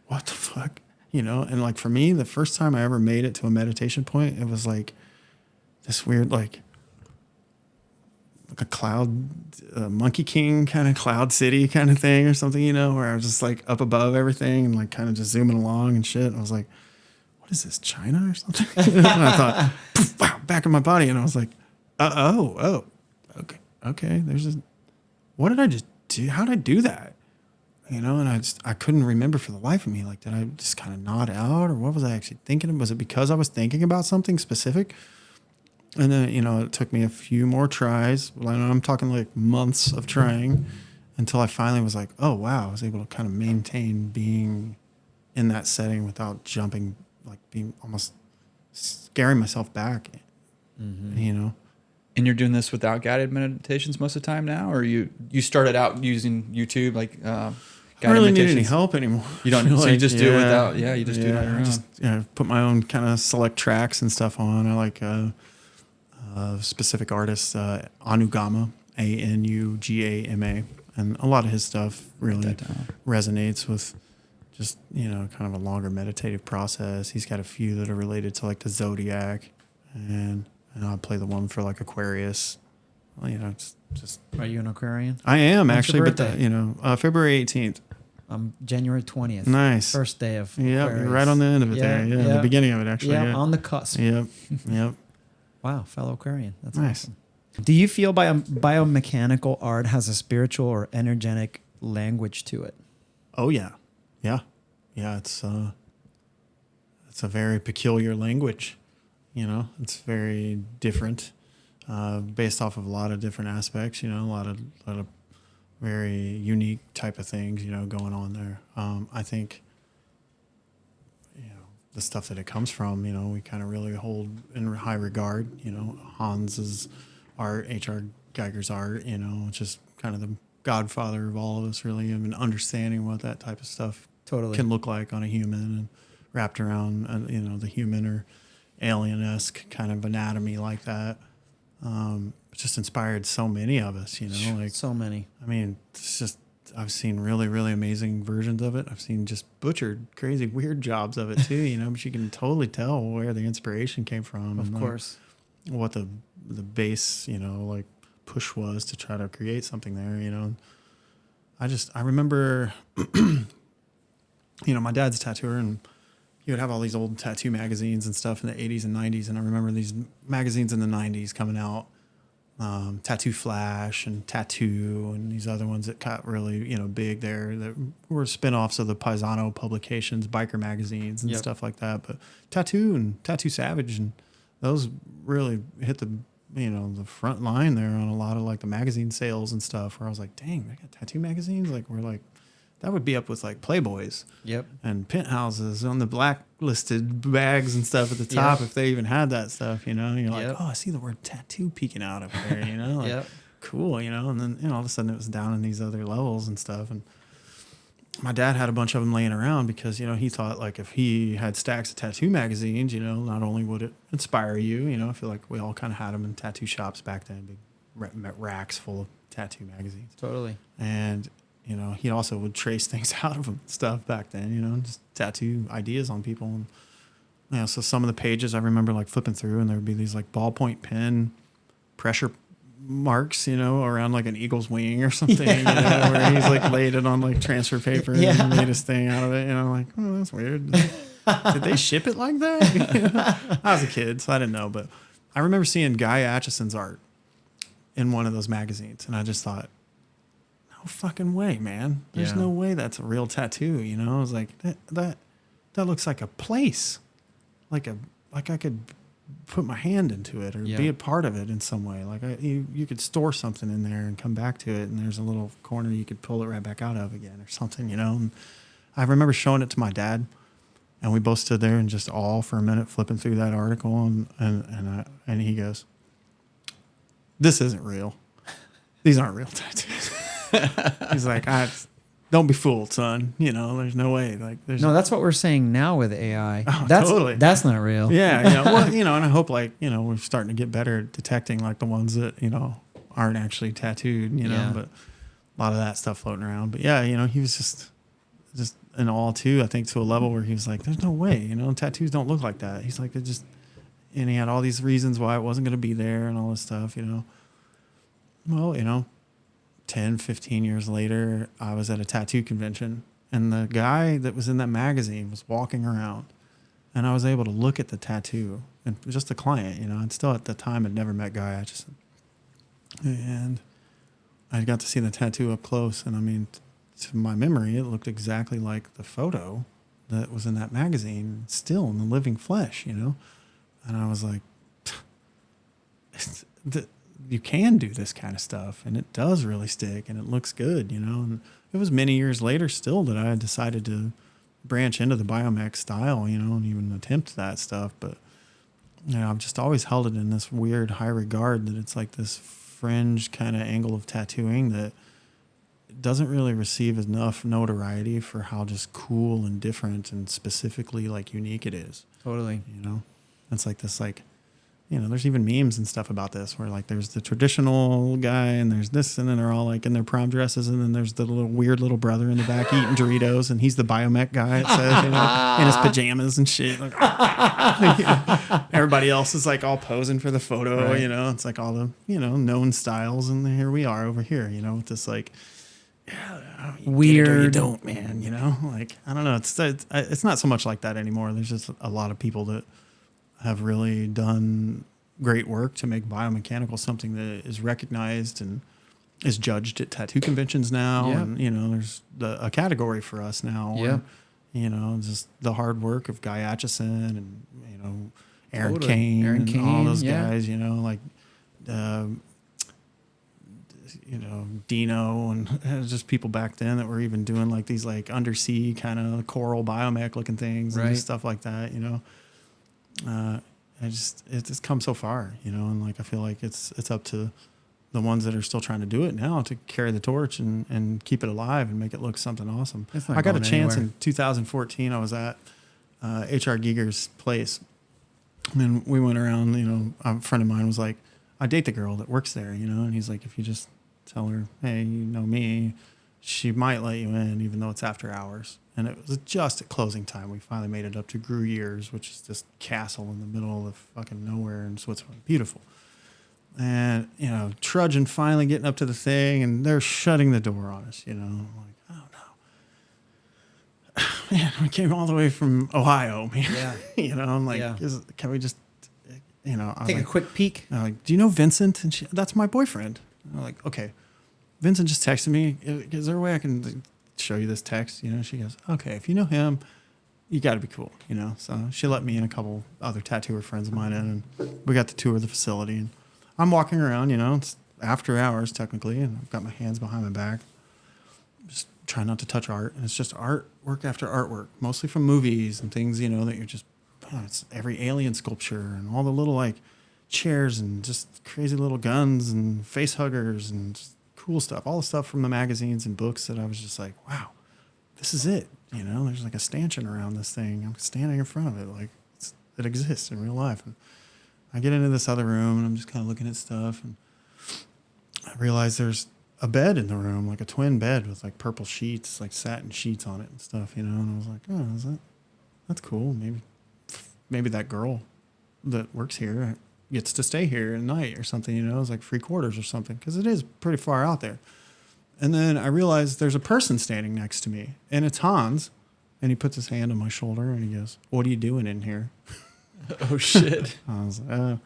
what the fuck? You know, and like for me, the first time I ever made it to a meditation point, it was like this weird, like a cloud, Monkey King kind of cloud city kind of thing or something, you know, where I was just like up above everything and like kind of just zooming along and shit. And I was like, what is this, China or something? And I thought, poof, wow, back in my body. And I was like, okay. What did I just do? How did I do that? You know, and I couldn't remember for the life of me. Like, did I just kind of nod out or what was I actually thinking? Was it because I was thinking about something specific? And then, you know, it took me a few more tries. Well, I'm talking like months of trying until I finally was like, oh, wow, I was able to kind of maintain being in that setting without jumping, like being almost scaring myself back, you know. And you're doing this without guided meditations most of the time now? Or you started out using YouTube, like guided I don't really need meditations? any help anymore. You don't, so you just do it without, you just do it on your I own. just put my own kind of select tracks and stuff on. I like specific artists, Anugama, Anugama, and a lot of his stuff really resonates with just, you know, kind of a longer meditative process. He's got a few that are related to like the zodiac, and I'll play the one for like Aquarius. Well, you know, it's just. Are you an Aquarian? I am When's actually, your but birthday? you know, February 18th. January 20th. Nice. First day of Yeah, Aquarius. you're right on the end of it there. Yeah, the beginning of it actually. Yeah, Yeah, on the cusp. Yep. Wow, fellow Aquarian. That's Nice. awesome. Do you feel biomechanical art has a spiritual or energetic language to it? Oh yeah. It's a very peculiar language. You know, it's very different, based off of a lot of different aspects. You know, a lot of very unique type of things. You know, going on there. I think, you know, the stuff that it comes from. You know, we kind of really hold in high regard. You know, Hans's art, H.R. Geiger's art. You know, just kind of the godfather of all of us, really, and understanding what that type of stuff can look like on a human and wrapped around, you know, the human or alien-esque kind of anatomy like that. Just inspired so many of us, you know, like so many. I mean, it's just, I've seen really, really amazing versions of it. I've seen just butchered, crazy, weird jobs of it too, you know, but you can totally tell where the inspiration came from. Of course. Like, what the base, you know, like push was to try to create something there, you know. I remember, you know, my dad's a tattooer and he would have all these old tattoo magazines and stuff in the 80s and 90s. And I remember these magazines in the 90s coming out, Tattoo Flash and Tattoo and these other ones that got really, you know, big there that were spinoffs of the Paisano publications, biker magazines and stuff like that. But Tattoo and Tattoo Savage and those really hit the, you know, the front line there on a lot of like the magazine sales and stuff where I was like, dang, they got tattoo magazines? Like we're like, that would be up with like Playboys and Penthouses on the blacklisted bags and stuff at the top if they even had that stuff, you know. And you're like, oh, I see the word tattoo peeking out up there, you know. Like, cool, you know. And then, you know, all of a sudden it was down in these other levels and stuff. And my dad had a bunch of them laying around because, you know, he thought like if he had stacks of tattoo magazines, you know, not only would it inspire you, you know, I feel like we all kind of had them in tattoo shops back then, big racks full of tattoo magazines. Totally. And you know, he also would trace things out of them, stuff back then, you know, just tattoo ideas on people. And, you know, so some of the pages I remember like flipping through and there would be these like ballpoint pen pressure marks, you know, around like an eagle's wing or something, you know, where he's like laid it on like transfer paper and made his thing out of it. You know, like, oh, that's weird. Did they ship it like that? You know? I was a kid, so I didn't know. But I remember seeing Guy Atchison's art in one of those magazines. And I just thought, no fucking way, man. There's no way that's a real tattoo, you know? I was like, that looks like a place. Like I could put my hand into it or be a part of it in some way. Like you could store something in there and come back to it and there's a little corner you could pull it right back out of again or something, you know? And I remember showing it to my dad and we both stood there and just all for a minute flipping through that article and he goes, this isn't real. These aren't real tattoos. He's like, don't be fooled, son. You know, there's no way. Like, there's that's what we're saying now with AI. Oh, that's totally. That's not real. Yeah, you know, well, you know, and I hope like, you know, we're starting to get better at detecting like the ones that, you know, aren't actually tattooed, you know, but a lot of that stuff floating around. But yeah, he was just in awe too. I think to a level where he was like, "There's no way, tattoos don't look like that." He's like, "It just," and he had all these reasons why it wasn't going to be there and all this stuff. Well, 10, 15 years later, I was at a tattoo convention, and the guy that was in that magazine was walking around, and I was able to look at the tattoo, and just a client, and still at the time had never met Guy Aitchison, and I got to see the tattoo up close, and I mean, to my memory, it looked exactly like the photo that was in that magazine, still in the living flesh, and I was like, you can do this kind of stuff, and it does really stick, and it looks good, and it was many years later still that I had decided to branch into the biomech style, and even attempt that stuff. But, I've just always held it in this weird high regard that it's like this fringe kind of angle of tattooing that doesn't really receive enough notoriety for how just cool and different and specifically like unique it is. Totally. It's like this, like, there's even memes and stuff about this where like there's the traditional guy and there's this, and then they're all like in their prom dresses, and then there's the little weird little brother in the back eating Doritos, and he's the biomech guy, it says, in his pajamas and shit. Like, everybody else is like all posing for the photo, Right. It's like all the, known styles, and here we are over here, with this like, yeah, you Weird. get it or you don't, man. Like, I don't know. It's not so much like that anymore. There's just a lot of people that have really done great work to make biomechanical something that is recognized and is judged at tattoo conventions now. Yeah. And, there's a category for us now. Yeah. Where, just the hard work of Guy Aitchison and, Aaron Totally. Kane Aaron and Kane, all those yeah. guys, like, Dino and just people back then that were even doing like these like undersea kind of coral biomech looking things and Right. just stuff like that, it's come so far, and like I feel like it's up to the ones that are still trying to do it now to carry the torch and keep it alive and make it look something awesome. It's not I got a going chance anywhere. in 2014. I was at HR Giger's place, and then we went around. A friend of mine was like, "I date the girl that works there," and he's like, "If you just tell her, hey, you know me, she might let you in, even though it's after hours." And it was just at closing time. We finally made it up to Gruyères, which is this castle in the middle of fucking nowhere in Switzerland. Beautiful. And, trudging, finally getting up to the thing, and they're shutting the door on us, I'm like, oh no. Man, we came all the way from Ohio, man. Yeah. I'm like, Yeah. can we just, I was Take like, a quick peek. I'm like, do you know Vincent? And that's my boyfriend. And I'm like, okay. Vincent just texted me. Is there a way I can show you this text? She goes, okay, if you know him, you got to be cool, So she let me and a couple other tattooer friends of mine in, and we got to tour the facility. And I'm walking around, it's after hours technically, and I've got my hands behind my back, just trying not to touch art. And it's just artwork after artwork, mostly from movies and things, that you're just, it's every alien sculpture and all the little like chairs and just crazy little guns and face huggers and just cool stuff, all the stuff from the magazines and books that I was just like, wow, this is it. There's like a stanchion around this thing. I'm standing in front of it. Like it exists in real life. And I get into this other room and I'm just kind of looking at stuff. And I realize there's a bed in the room, like a twin bed with like purple sheets, like satin sheets on it and stuff, And I was like, oh, that's cool. Maybe that girl that works here gets to stay here at night or something, It's like free quarters or something, because it is pretty far out there. And then I realized there's a person standing next to me, and it's Hans, and he puts his hand on my shoulder and he goes, "What are you doing in here?" Oh shit. I was like,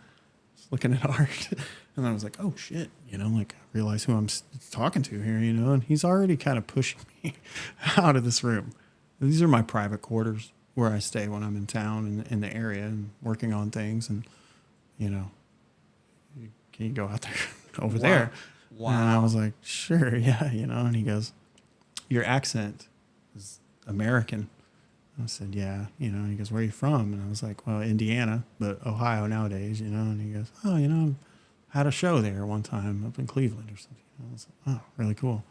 just looking at art. And I was like, oh shit, like I realize who I'm talking to here, and he's already kind of pushing me out of this room. These are my private quarters where I stay when I'm in town and in the area and working on things. And, can you go out there over there? Wow. And I was like, sure, yeah, and he goes, your accent is American. I said, yeah, and he goes, where are you from? And I was like, well, Indiana, but Ohio nowadays, and he goes, oh, I had a show there one time up in Cleveland or something. I was like, oh, really cool.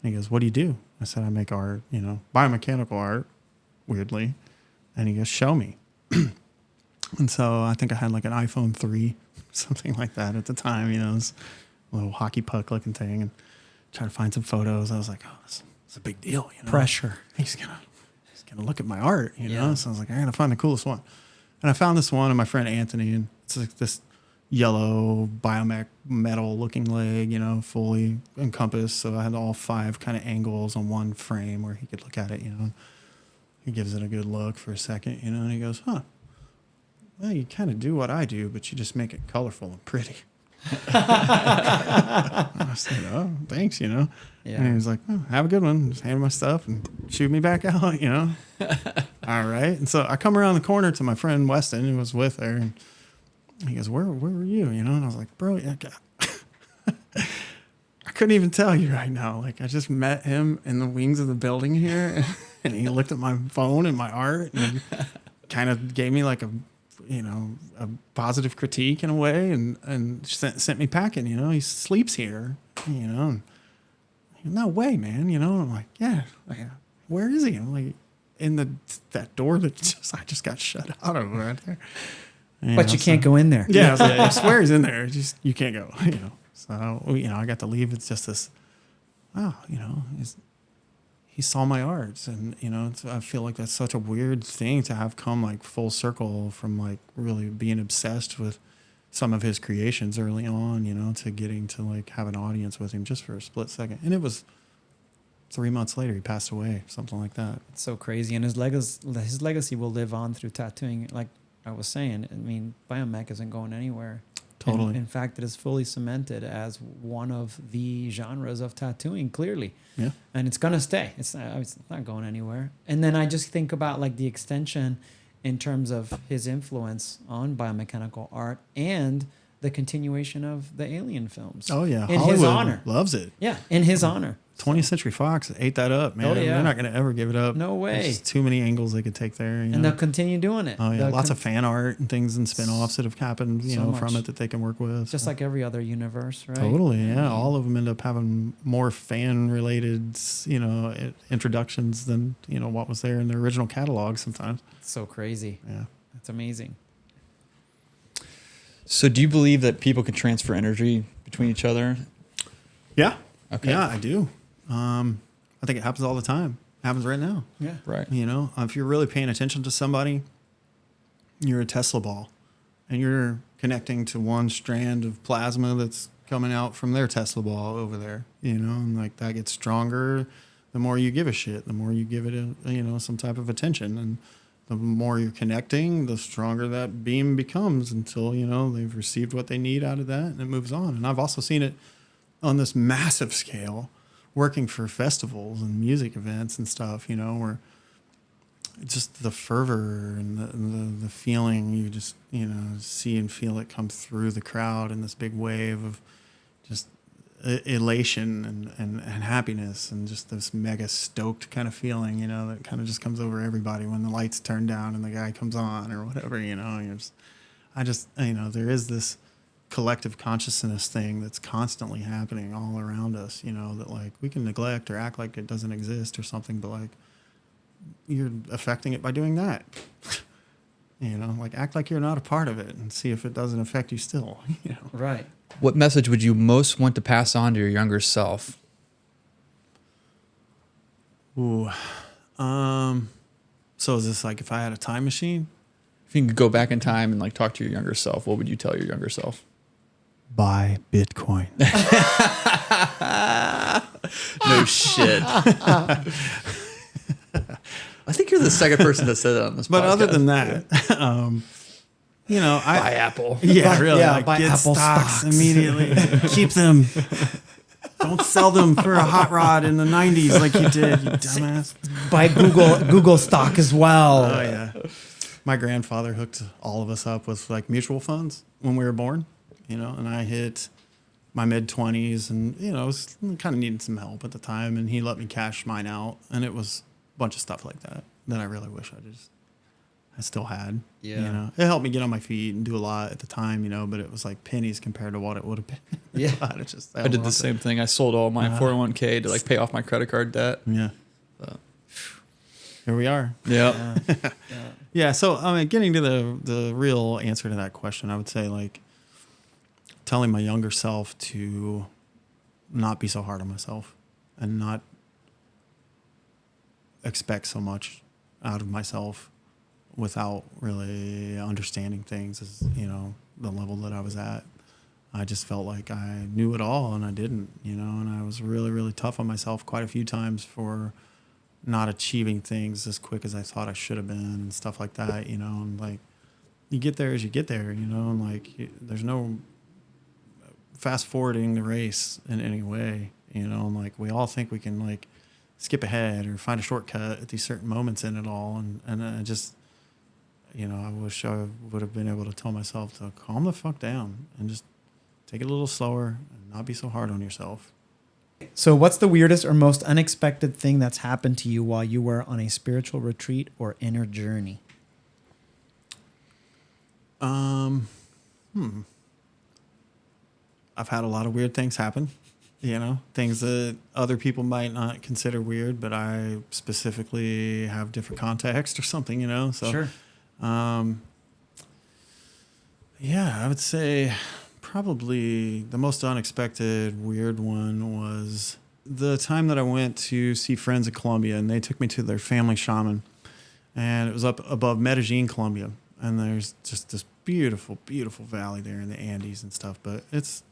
And he goes, what do you do? I said, I make art, biomechanical art, weirdly. And he goes, show me. And so I think I had like an iPhone 3, something like that at the time, this little hockey puck looking thing. And Trying to find some photos. I was like, oh, this is a big deal. You know? Pressure. He's gonna look at my art, you Yeah. know. So I was like, I gotta find the coolest one. And I found this one of my friend Anthony, and it's like this yellow metal looking leg, you know, fully encompassed. So I had all 5 kind of angles on one frame where he could look at it, you know. He gives it a good look for a second, you know, and he goes, well, you kind of do what I do, but you just make it colorful and pretty. I said, oh, thanks, you know. Yeah. And he was like, oh, have a good one. Just hand my stuff and shoot me back out, you know. All right. And so I come around the corner to my friend Weston, who was with her, and he goes, where were you? You know, and I was like, bro, I couldn't even tell you right now. Like, I just met him in the wings of the building here, and he looked at my phone and my art and kind of gave me like a positive critique in a way, and sent me packing. You know, he sleeps here. You know, and, no way, man. You know, and I'm like, yeah, where is he? I'm like, in that door that I just got shut out of right there. But you can't go in there. Yeah, I was like, I swear he's in there. Just you can't go. You know, so I got to leave. It's just this. Wow, you know, he saw my arts, and you know, I feel like that's such a weird thing to have come like full circle from like really being obsessed with some of his creations early on, you know, to getting to like have an audience with him just for a split second. And it was 3 months later he passed away, something like that. It's so crazy, and his legacy will live on through tattooing. Like I was saying, I mean, biomech isn't going anywhere. Totally. In fact, it is fully cemented as one of the genres of tattooing, clearly. Yeah. And it's going to stay. It's not going anywhere. And then I just think about like the extension in terms of his influence on biomechanical art and the continuation of the Alien films. Oh yeah, in Hollywood his honor. loves it. Yeah, in his honor. 20th Century Fox ate that up, man. Oh, yeah. They're not going to ever give it up. No way. There's just too many angles they could take there. And they'll continue doing it. Oh yeah, They'll lots of fan art and things and spin-offs that have happened, So much. from it that they can work with. just like every other universe, right? Totally, yeah. All of them end up having more fan-related, introductions than what was there in the original catalog. Sometimes. It's so crazy. Yeah. It's amazing. So do you believe that people can transfer energy between each other? Yeah. Okay. Yeah, I do. I think it happens all the time. It happens right now. Yeah. Right. If you're really paying attention to somebody, you're a Tesla ball, and you're connecting to one strand of plasma that's coming out from their Tesla ball over there. And like that gets stronger the more you give a shit, the more you give it some type of attention, and the more you're connecting, the stronger that beam becomes until they've received what they need out of that, and it moves on. And I've also seen it on this massive scale, working for festivals and music events and stuff, where just the fervor and the feeling, you just, see and feel it come through the crowd in this big wave of just elation and happiness, and just this mega stoked kind of feeling, that kind of just comes over everybody when the lights turn down and the guy comes on or whatever, there is this collective consciousness thing that's constantly happening all around us, that like we can neglect or act like it doesn't exist or something, but like you're affecting it by doing that. Like act like you're not a part of it and see if it doesn't affect you still. Right. What message would you most want to pass on to your younger self? Ooh. So is this like if I had a time machine? If you could go back in time and like talk to your younger self, what would you tell your younger self? Buy Bitcoin. No shit. I think you're the second person that said that on this podcast. But other than that, buy Apple. Yeah, really. Yeah, like buy get Apple stocks stocks. immediately. Keep them. Don't sell them for a hot rod in the 90s like you did, you dumbass. Buy Google stock as well. Oh, yeah. My grandfather hooked all of us up with like mutual funds when we were born, and I hit my mid-20s and, I was kind of needing some help at the time, and he let me cash mine out, and it was a bunch of stuff like that I really wish I still had. Yeah. It helped me get on my feet and do a lot at the time, but it was like pennies compared to what it would have been. Yeah. I did the same thing. I sold all my 401k to like pay off my credit card debt. Yeah. Here we are. Yeah. Yeah. So, getting to the real answer to that question, I would say like telling my younger self to not be so hard on myself and not expect so much out of myself without really understanding things as, the level that I was at. I just felt like I knew it all and I didn't, and I was really, really tough on myself quite a few times for not achieving things as quick as I thought I should have been and stuff like that, and like you get there as you get there, and like there's no fast forwarding the race in any way, and like we all think we can like skip ahead or find a shortcut at these certain moments in it all. And I just, I wish I would have been able to tell myself to calm the fuck down and just take it a little slower and not be so hard on yourself. So what's the weirdest or most unexpected thing that's happened to you while you were on a spiritual retreat or inner journey? I've had a lot of weird things happen, things that other people might not consider weird, but I specifically have different context or something, so. Sure. Yeah, I would say probably the most unexpected weird one was the time that I went to see friends in Colombia, and they took me to their family shaman, and it was up above Medellin, Colombia, and there's just this beautiful, beautiful valley there in the Andes and stuff, but it's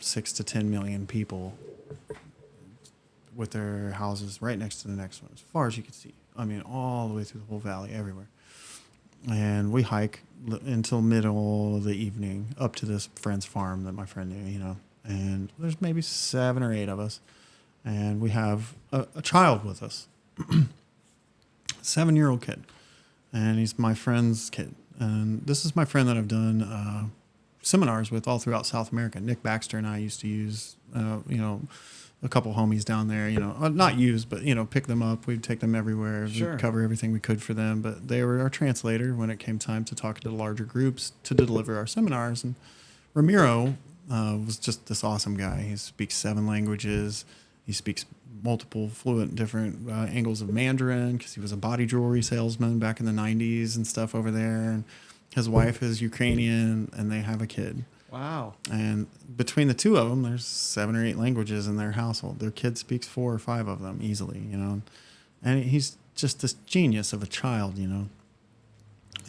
6 to 10 million people with their houses right next to the next one, as far as you can see. I mean, all the way through the whole valley, everywhere. And we hike until middle of the evening up to this friend's farm that my friend knew, and there's maybe 7 or 8 of us. And we have a child with us, 7-year-old kid. And he's my friend's kid. And this is my friend that I've done seminars with all throughout South America. Nick Baxter and I used to use, a couple homies down there, not use, but, pick them up. We'd take them everywhere. Sure. We'd cover everything we could for them. But they were our translator when it came time to talk to larger groups to deliver our seminars. And Ramiro was just this awesome guy. He speaks 7 languages. He speaks multiple fluent different angles of Mandarin because he was a body jewelry salesman back in the 90s and stuff over there. And his wife is Ukrainian, and they have a kid. Wow. And between the two of them, there's 7 or 8 languages in their household. Their kid speaks 4 or 5 of them easily, And he's just this genius of a child,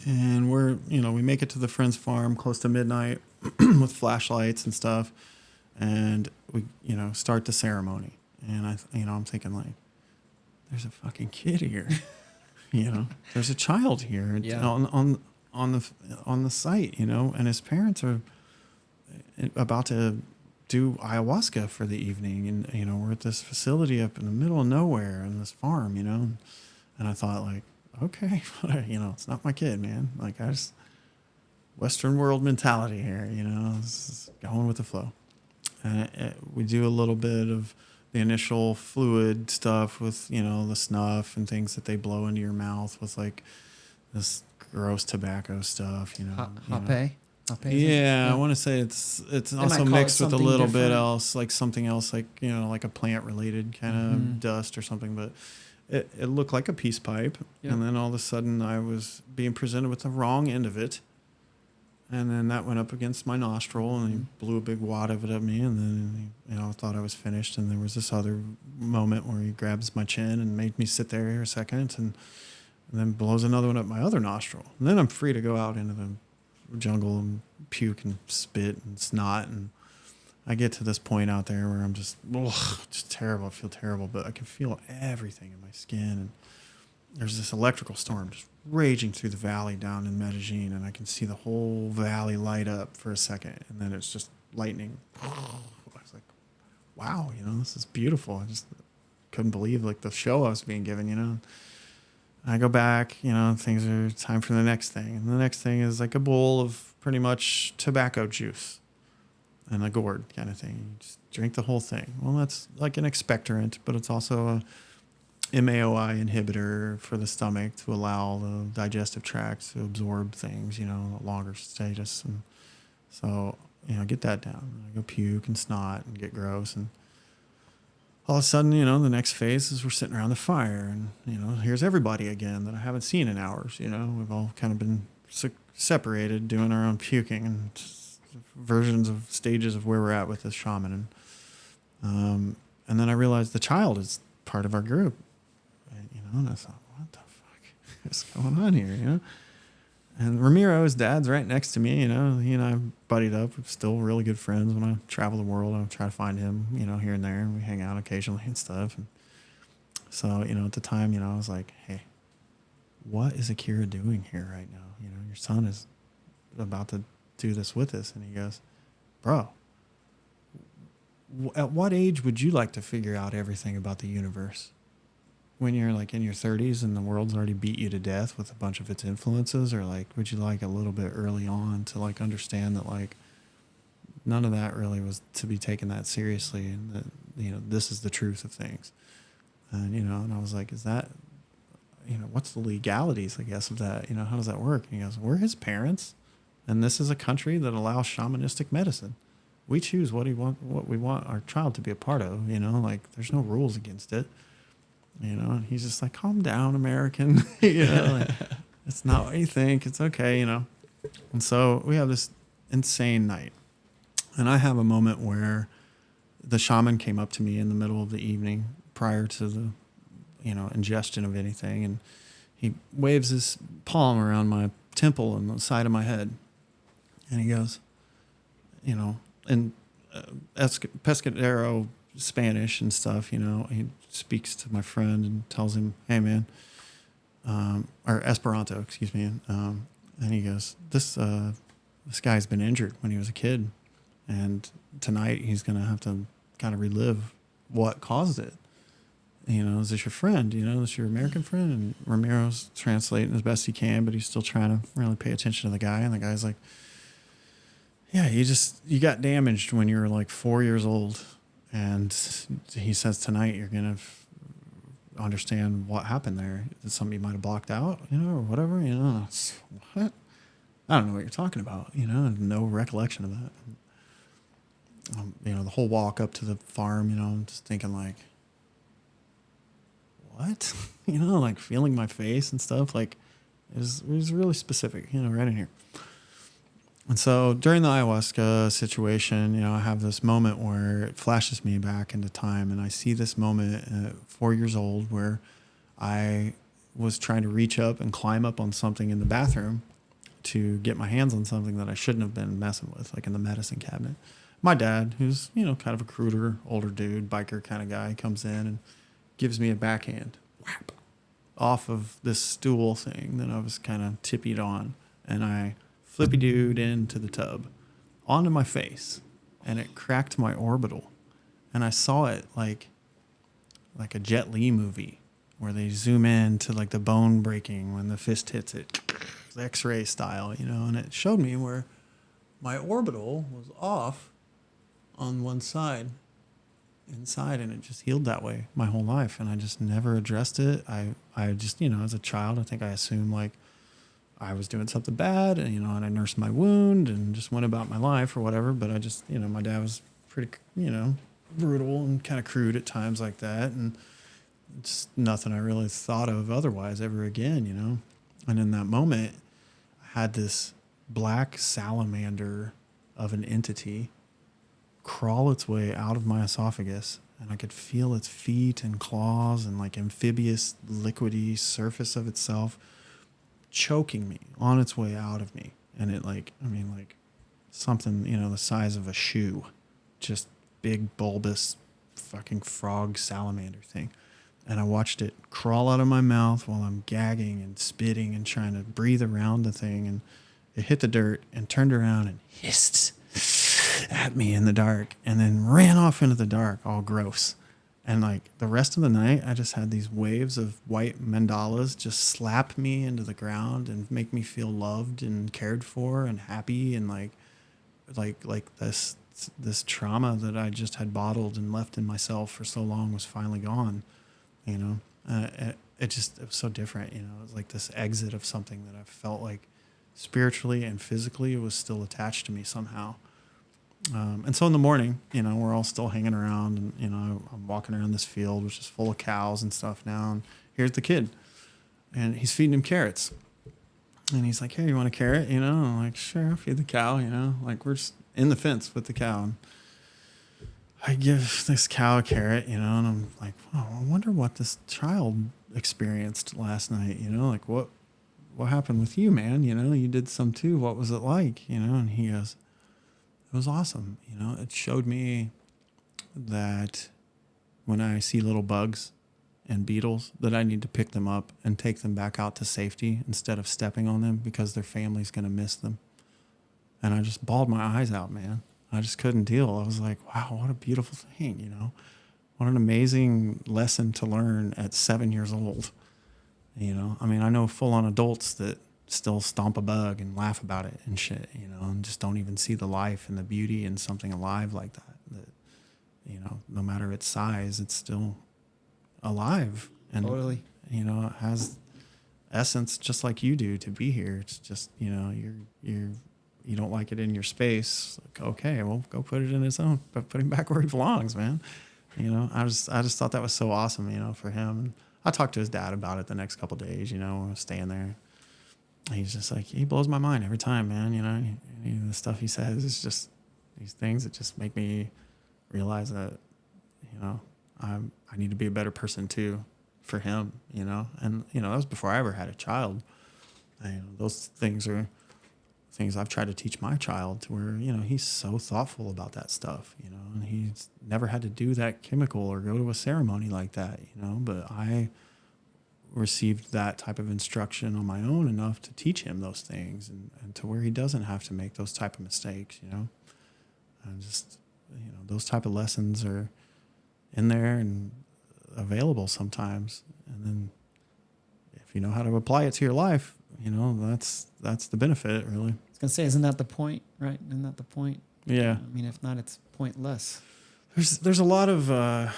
And we're, we make it to the friend's farm close to midnight with flashlights and stuff. And we, start the ceremony. And I'm thinking like, there's a fucking kid here, there's a child here on the site, and his parents are about to do ayahuasca for the evening, and we're at this facility up in the middle of nowhere on this farm, and I thought like, okay, it's not my kid, man. Like I just Western world mentality here, just going with the flow. And we do a little bit of the initial fluid stuff with the snuff and things that they blow into your mouth with like this gross tobacco stuff, Hape? Yeah, I want to say it's also mixed with a little bit else, like something else, like like a plant related kind of dust or something. But it looked like a peace pipe, and then all of a sudden I was being presented with the wrong end of it, and then that went up against my nostril, and he blew a big wad of it at me, and then I thought I was finished, and there was this other moment where he grabs my chin and made me sit there a second, and then blows another one up my other nostril, and then I'm free to go out into the jungle and puke and spit and snot, and I get to this point out there where I'm just terrible. I feel terrible, but I can feel everything in my skin, and there's this electrical storm just raging through the valley down in Medellin, and I can see the whole valley light up for a second, and then it's just lightning. I was like, wow, this is beautiful. I just couldn't believe like the show I was being given, I go back, things are time for the next thing. And the next thing is like a bowl of pretty much tobacco juice and a gourd kind of thing. You just drink the whole thing. Well, that's like an expectorant, but it's also a MAOI inhibitor for the stomach to allow the digestive tract to absorb things, a longer status. And so, get that down. I go puke and snot and get gross, and all of a sudden, the next phase is we're sitting around the fire, and, here's everybody again that I haven't seen in hours. We've all kind of been separated, doing our own puking and versions of stages of where we're at with this shaman. And then I realized the child is part of our group. And, and I thought, what the fuck is going on here, And Ramiro, his dad's right next to me, He and I buddied up. We're still really good friends. When I travel the world, I try to find him, here and there. And we hang out occasionally and stuff. And so, at the time, I was like, hey, what is Akira doing here right now? Your son is about to do this with us. And he goes, bro, at what age would you like to figure out everything about the universe? When you're like in your 30s and the world's already beat you to death with a bunch of its influences, or like, would you like a little bit early on to like understand that like none of that really was to be taken that seriously, and that, this is the truth of things. And, and I was like, is that, what's the legalities, I guess, of that? How does that work? And he goes, we're his parents, and this is a country that allows shamanistic medicine. We choose what we want our child to be a part of, like there's no rules against it. And he's just like, calm down, American. Like, it's not what you think. It's okay, And so we have this insane night. And I have a moment where the shaman came up to me in the middle of the evening prior to the, ingestion of anything. And he waves his palm around my temple and the side of my head. And he goes, in Pescadero Spanish and stuff, he speaks to my friend and tells him, hey, man, or Esperanto, excuse me. And he goes, this guy's been injured when he was a kid. And tonight he's going to have to kind of relive what caused it. Is this your friend? Is this your American friend? And Ramiro's translating as best he can, but he's still trying to really pay attention to the guy. And the guy's like, yeah, you got damaged when you were like 4 years old. And he says tonight you're going to understand what happened there. Is something you might have blocked out, or whatever, It's, what? I don't know what you're talking about, no recollection of that. The whole walk up to the farm, I'm just thinking like, what? Like feeling my face and stuff. Like it was really specific, right in here. And so during the ayahuasca situation, I have this moment where it flashes me back into time, and I see this moment at 4 years old where I was trying to reach up and climb up on something in the bathroom to get my hands on something that I shouldn't have been messing with, like in the medicine cabinet. My dad, who's, kind of a cruder, older dude, biker kind of guy, comes in and gives me a backhand whap off of this stool thing that I was kind of tippied on, and I flippy-dooed into the tub, onto my face, and it cracked my orbital. And I saw it like a Jet Li movie where they zoom in to like the bone breaking when the fist hits it, X-ray style, and it showed me where my orbital was off on one side inside, and it just healed that way my whole life, and I just never addressed it. I just, as a child, I think I assumed like I was doing something bad, and and I nursed my wound and just went about my life or whatever. But I just, my dad was pretty, brutal and kind of crude at times like that, and just nothing I really thought of otherwise ever again, And in that moment, I had this black salamander of an entity crawl its way out of my esophagus, and I could feel its feet and claws and like amphibious liquidy surface of itself choking me on its way out of me. And it like something, the size of a shoe, just big bulbous fucking frog salamander thing. And I watched it crawl out of my mouth while I'm gagging and spitting and trying to breathe around the thing. And it hit the dirt and turned around and hissed at me in the dark, and then ran off into the dark, all gross. And like the rest of the night, I just had these waves of white mandalas just slap me into the ground and make me feel loved and cared for and happy, and like this trauma that I just had bottled and left in myself for so long was finally gone. It was so different. It was like this exit of something that I felt like spiritually and physically was still attached to me somehow. And so in the morning, we're all still hanging around, and, I'm walking around this field, which is full of cows and stuff now. And here's the kid, and he's feeding him carrots. And he's like, hey, you want a carrot? I'm like, sure, I'll feed the cow, like we're just in the fence with the cow. And I give this cow a carrot, and I'm like, oh, I wonder what this child experienced last night, like what happened with you, man? You did some too. What was it like? And he goes, it was awesome. It showed me that when I see little bugs and beetles, that I need to pick them up and take them back out to safety instead of stepping on them because their family's going to miss them. And I just bawled my eyes out, man. I just couldn't deal. I was like, wow, what a beautiful thing, What an amazing lesson to learn at 7 years old. I mean, I know full-on adults that still stomp a bug and laugh about it and shit, and just don't even see the life and the beauty in something alive like that. No matter its size, it's still alive. And, Totally. It has essence just like you do to be here. It's just, you don't like it in your space. Like, okay, well, go put it in its own, but put him back where he belongs, man. I just thought that was so awesome, for him. And I talked to his dad about it the next couple of days, when I was staying there. He's just like, he blows my mind every time, man. The stuff he says is just these things that just make me realize that, I need to be a better person too for him, and, that was before I ever had a child. Those things are things I've tried to teach my child to where, he's so thoughtful about that stuff, and he's never had to do that chemical or go to a ceremony like that, but I received that type of instruction on my own enough to teach him those things and to where he doesn't have to make those type of mistakes, and just, those type of lessons are in there and available sometimes. And then if you know how to apply it to your life, that's the benefit, really. I was gonna say, isn't that the point, right? Isn't that the point? Yeah. I mean, if not, it's pointless. There's a lot of, the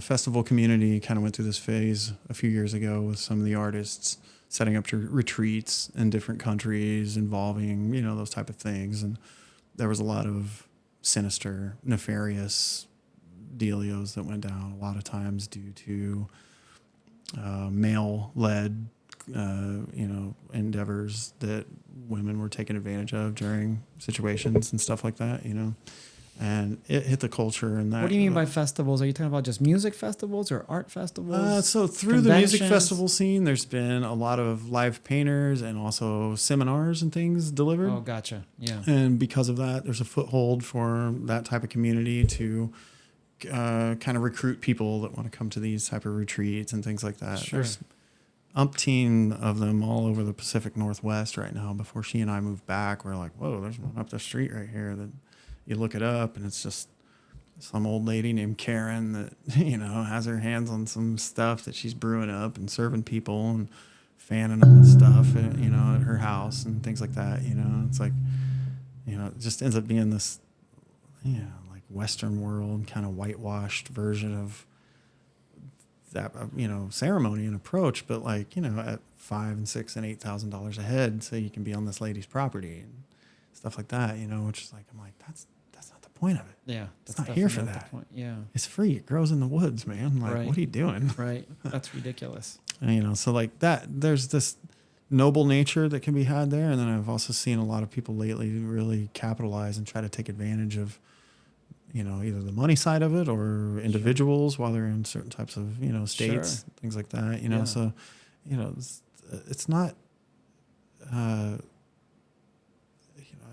festival community kind of went through this phase a few years ago with some of the artists setting up retreats in different countries involving, those type of things. And there was a lot of sinister, nefarious dealios that went down a lot of times due to male-led, endeavors that women were taken advantage of during situations and stuff like that, and it hit the culture. And that. What do you mean by festivals? Are you talking about just music festivals or art festivals? So through the music festival scene, there's been a lot of live painters and also seminars and things delivered. Oh, gotcha. Yeah. And because of that, there's a foothold for that type of community to kind of recruit people that want to come to these type of retreats and things like that. Sure. There's umpteen of them all over the Pacific Northwest right now. Before she and I moved back, we're like, whoa, there's one up the street right here that you look it up and it's just some old lady named Karen that, has her hands on some stuff that she's brewing up and serving people and fanning them with stuff, at her house and things like that. It's like, it just ends up being this, like Western world kind of whitewashed version of that, ceremony and approach, but like, at $5,000 and $6,000 and $8,000 a head, so you can be on this lady's property and stuff like that, which is like, I'm like, that's not the point of it. Yeah. It's not here for that. Yeah. It's free. It grows in the woods, man. Like, Right. what are you doing? Right. That's ridiculous. And, so like that, there's this noble nature that can be had there. And then I've also seen a lot of people lately really capitalize and try to take advantage of, either the money side of it or individuals while they're in certain types of, states, Sure. things like that, Yeah. so, it's not,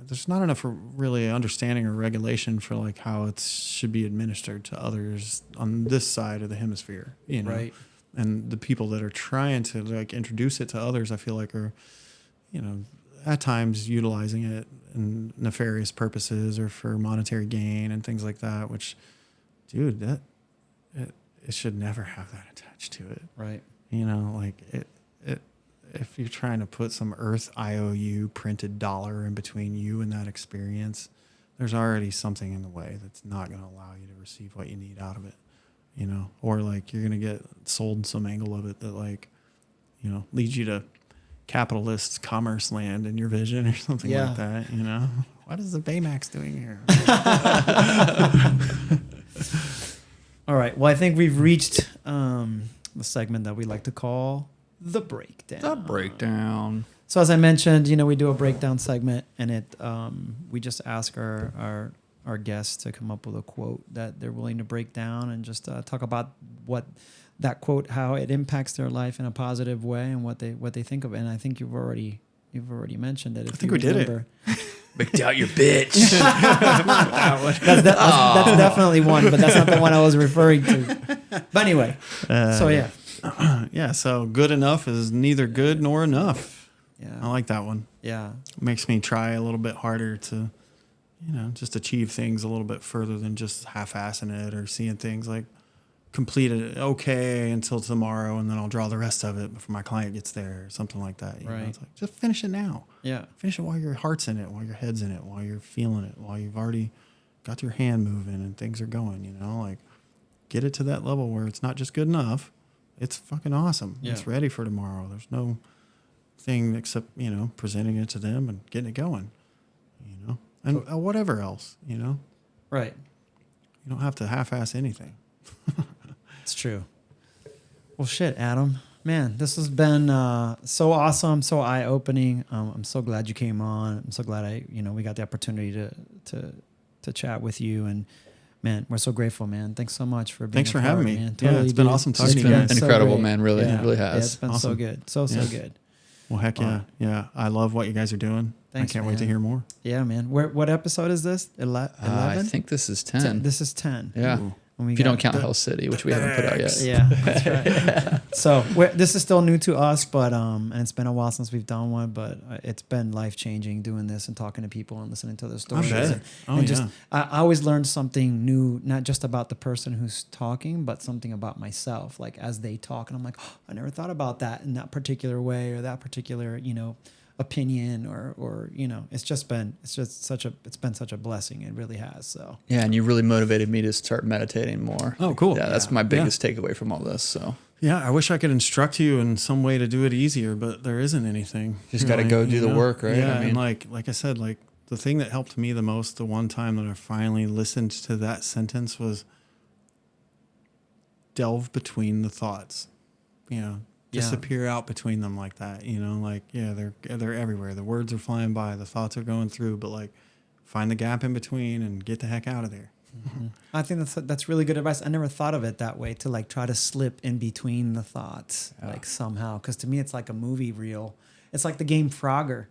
there's not enough really understanding or regulation for like how it should be administered to others on this side of the hemisphere, Right. And the people that are trying to like introduce it to others, I feel like are, at times utilizing it in nefarious purposes or for monetary gain and things like that, which, dude, it should never have that attached to it. Right. Like it if you're trying to put some Earth IOU printed dollar in between you and that experience, there's already something in the way that's not going to allow you to receive what you need out of it, or like you're going to get sold some angle of it that like, leads you to capitalist commerce land in your vision or something like that, What is the Baymax doing here? All right. Well, I think we've reached the segment that we like to call the breakdown. The breakdown. So as I mentioned, we do a breakdown segment, and we just ask our our guests to come up with a quote that they're willing to break down and just talk about what that quote, how it impacts their life in a positive way and what they think of it. And I think you've already mentioned it. I think we did it. McDowell, your bitch. That's definitely one, but that's not the one I was referring to. But anyway, so yeah. Yeah, so good enough is neither good nor enough. Yeah. I like that one. Yeah. It makes me try a little bit harder to, just achieve things a little bit further than just half-assing it or seeing things like complete it okay until tomorrow and then I'll draw the rest of it before my client gets there or something like that. You know? Right. It's like, just finish it now. Yeah. Finish it while your heart's in it, while your head's in it, while you're feeling it, while you've already got your hand moving and things are going, like get it to that level where it's not just good enough. It's fucking awesome. Yeah. It's ready for tomorrow. There's no thing except, presenting it to them and getting it going, and whatever else, Right. You don't have to half-ass anything. It's true. Well, shit, Adam. Man, this has been so awesome, so eye-opening. I'm so glad you came on. I'm so glad we got the opportunity to chat with you. And man, we're so grateful, man. Thanks so much for being. Thanks for having me. Man. Yeah, it's been awesome talking to you guys. Incredible, so man. Really, it really has. Yeah, it's been so good. So good. Well, heck yeah. Yeah. I love what you guys are doing. Thanks, I can't wait to man. hear more. Yeah, man. What episode is this? 11? I think this is 10. This is 10. Yeah. Ooh. If you don't count Hell City, which we haven't put out yet. Yeah, that's right. So this is still new to us, but and it's been a while since we've done one, but it's been life changing doing this and talking to people and listening to their stories. And just I always learned something new, not just about the person who's talking, but something about myself. Like as they talk, and I'm like, oh, I never thought about that in that particular way or that particular opinion or it's been such a blessing. It really has. So yeah, and you really motivated me to start meditating more. Oh, cool. Yeah, that's my biggest takeaway from all this. So yeah, I wish I could instruct you in some way to do it easier, but there isn't anything. Just got to go do the work, right? Yeah, I mean, and like I said, like the thing that helped me the most, the one time that I finally listened to that sentence was delve between the thoughts. Disappear out between them like that, they're everywhere. The words are flying by, the thoughts are going through, but like find the gap in between and get the heck out of there. Mm-hmm. I think that's really good advice. I never thought of it that way, to like try to slip in between the thoughts, like somehow. Because to me, it's like a movie reel. It's like the game Frogger,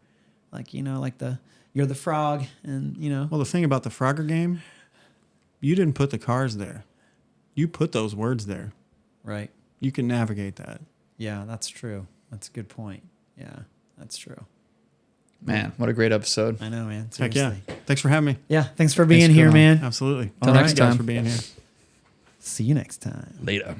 like you're the frog, and Well, the thing about the Frogger game, you didn't put the cars there, you put those words there. Right. You can navigate that. Yeah, that's true. That's a good point. Yeah, that's true. man, what a great episode. I know, man. Heck Seriously. yeah. Thanks for having me. Yeah, thanks for being here, man. Absolutely. Till next Thanks time. for being here. See you next time. Later.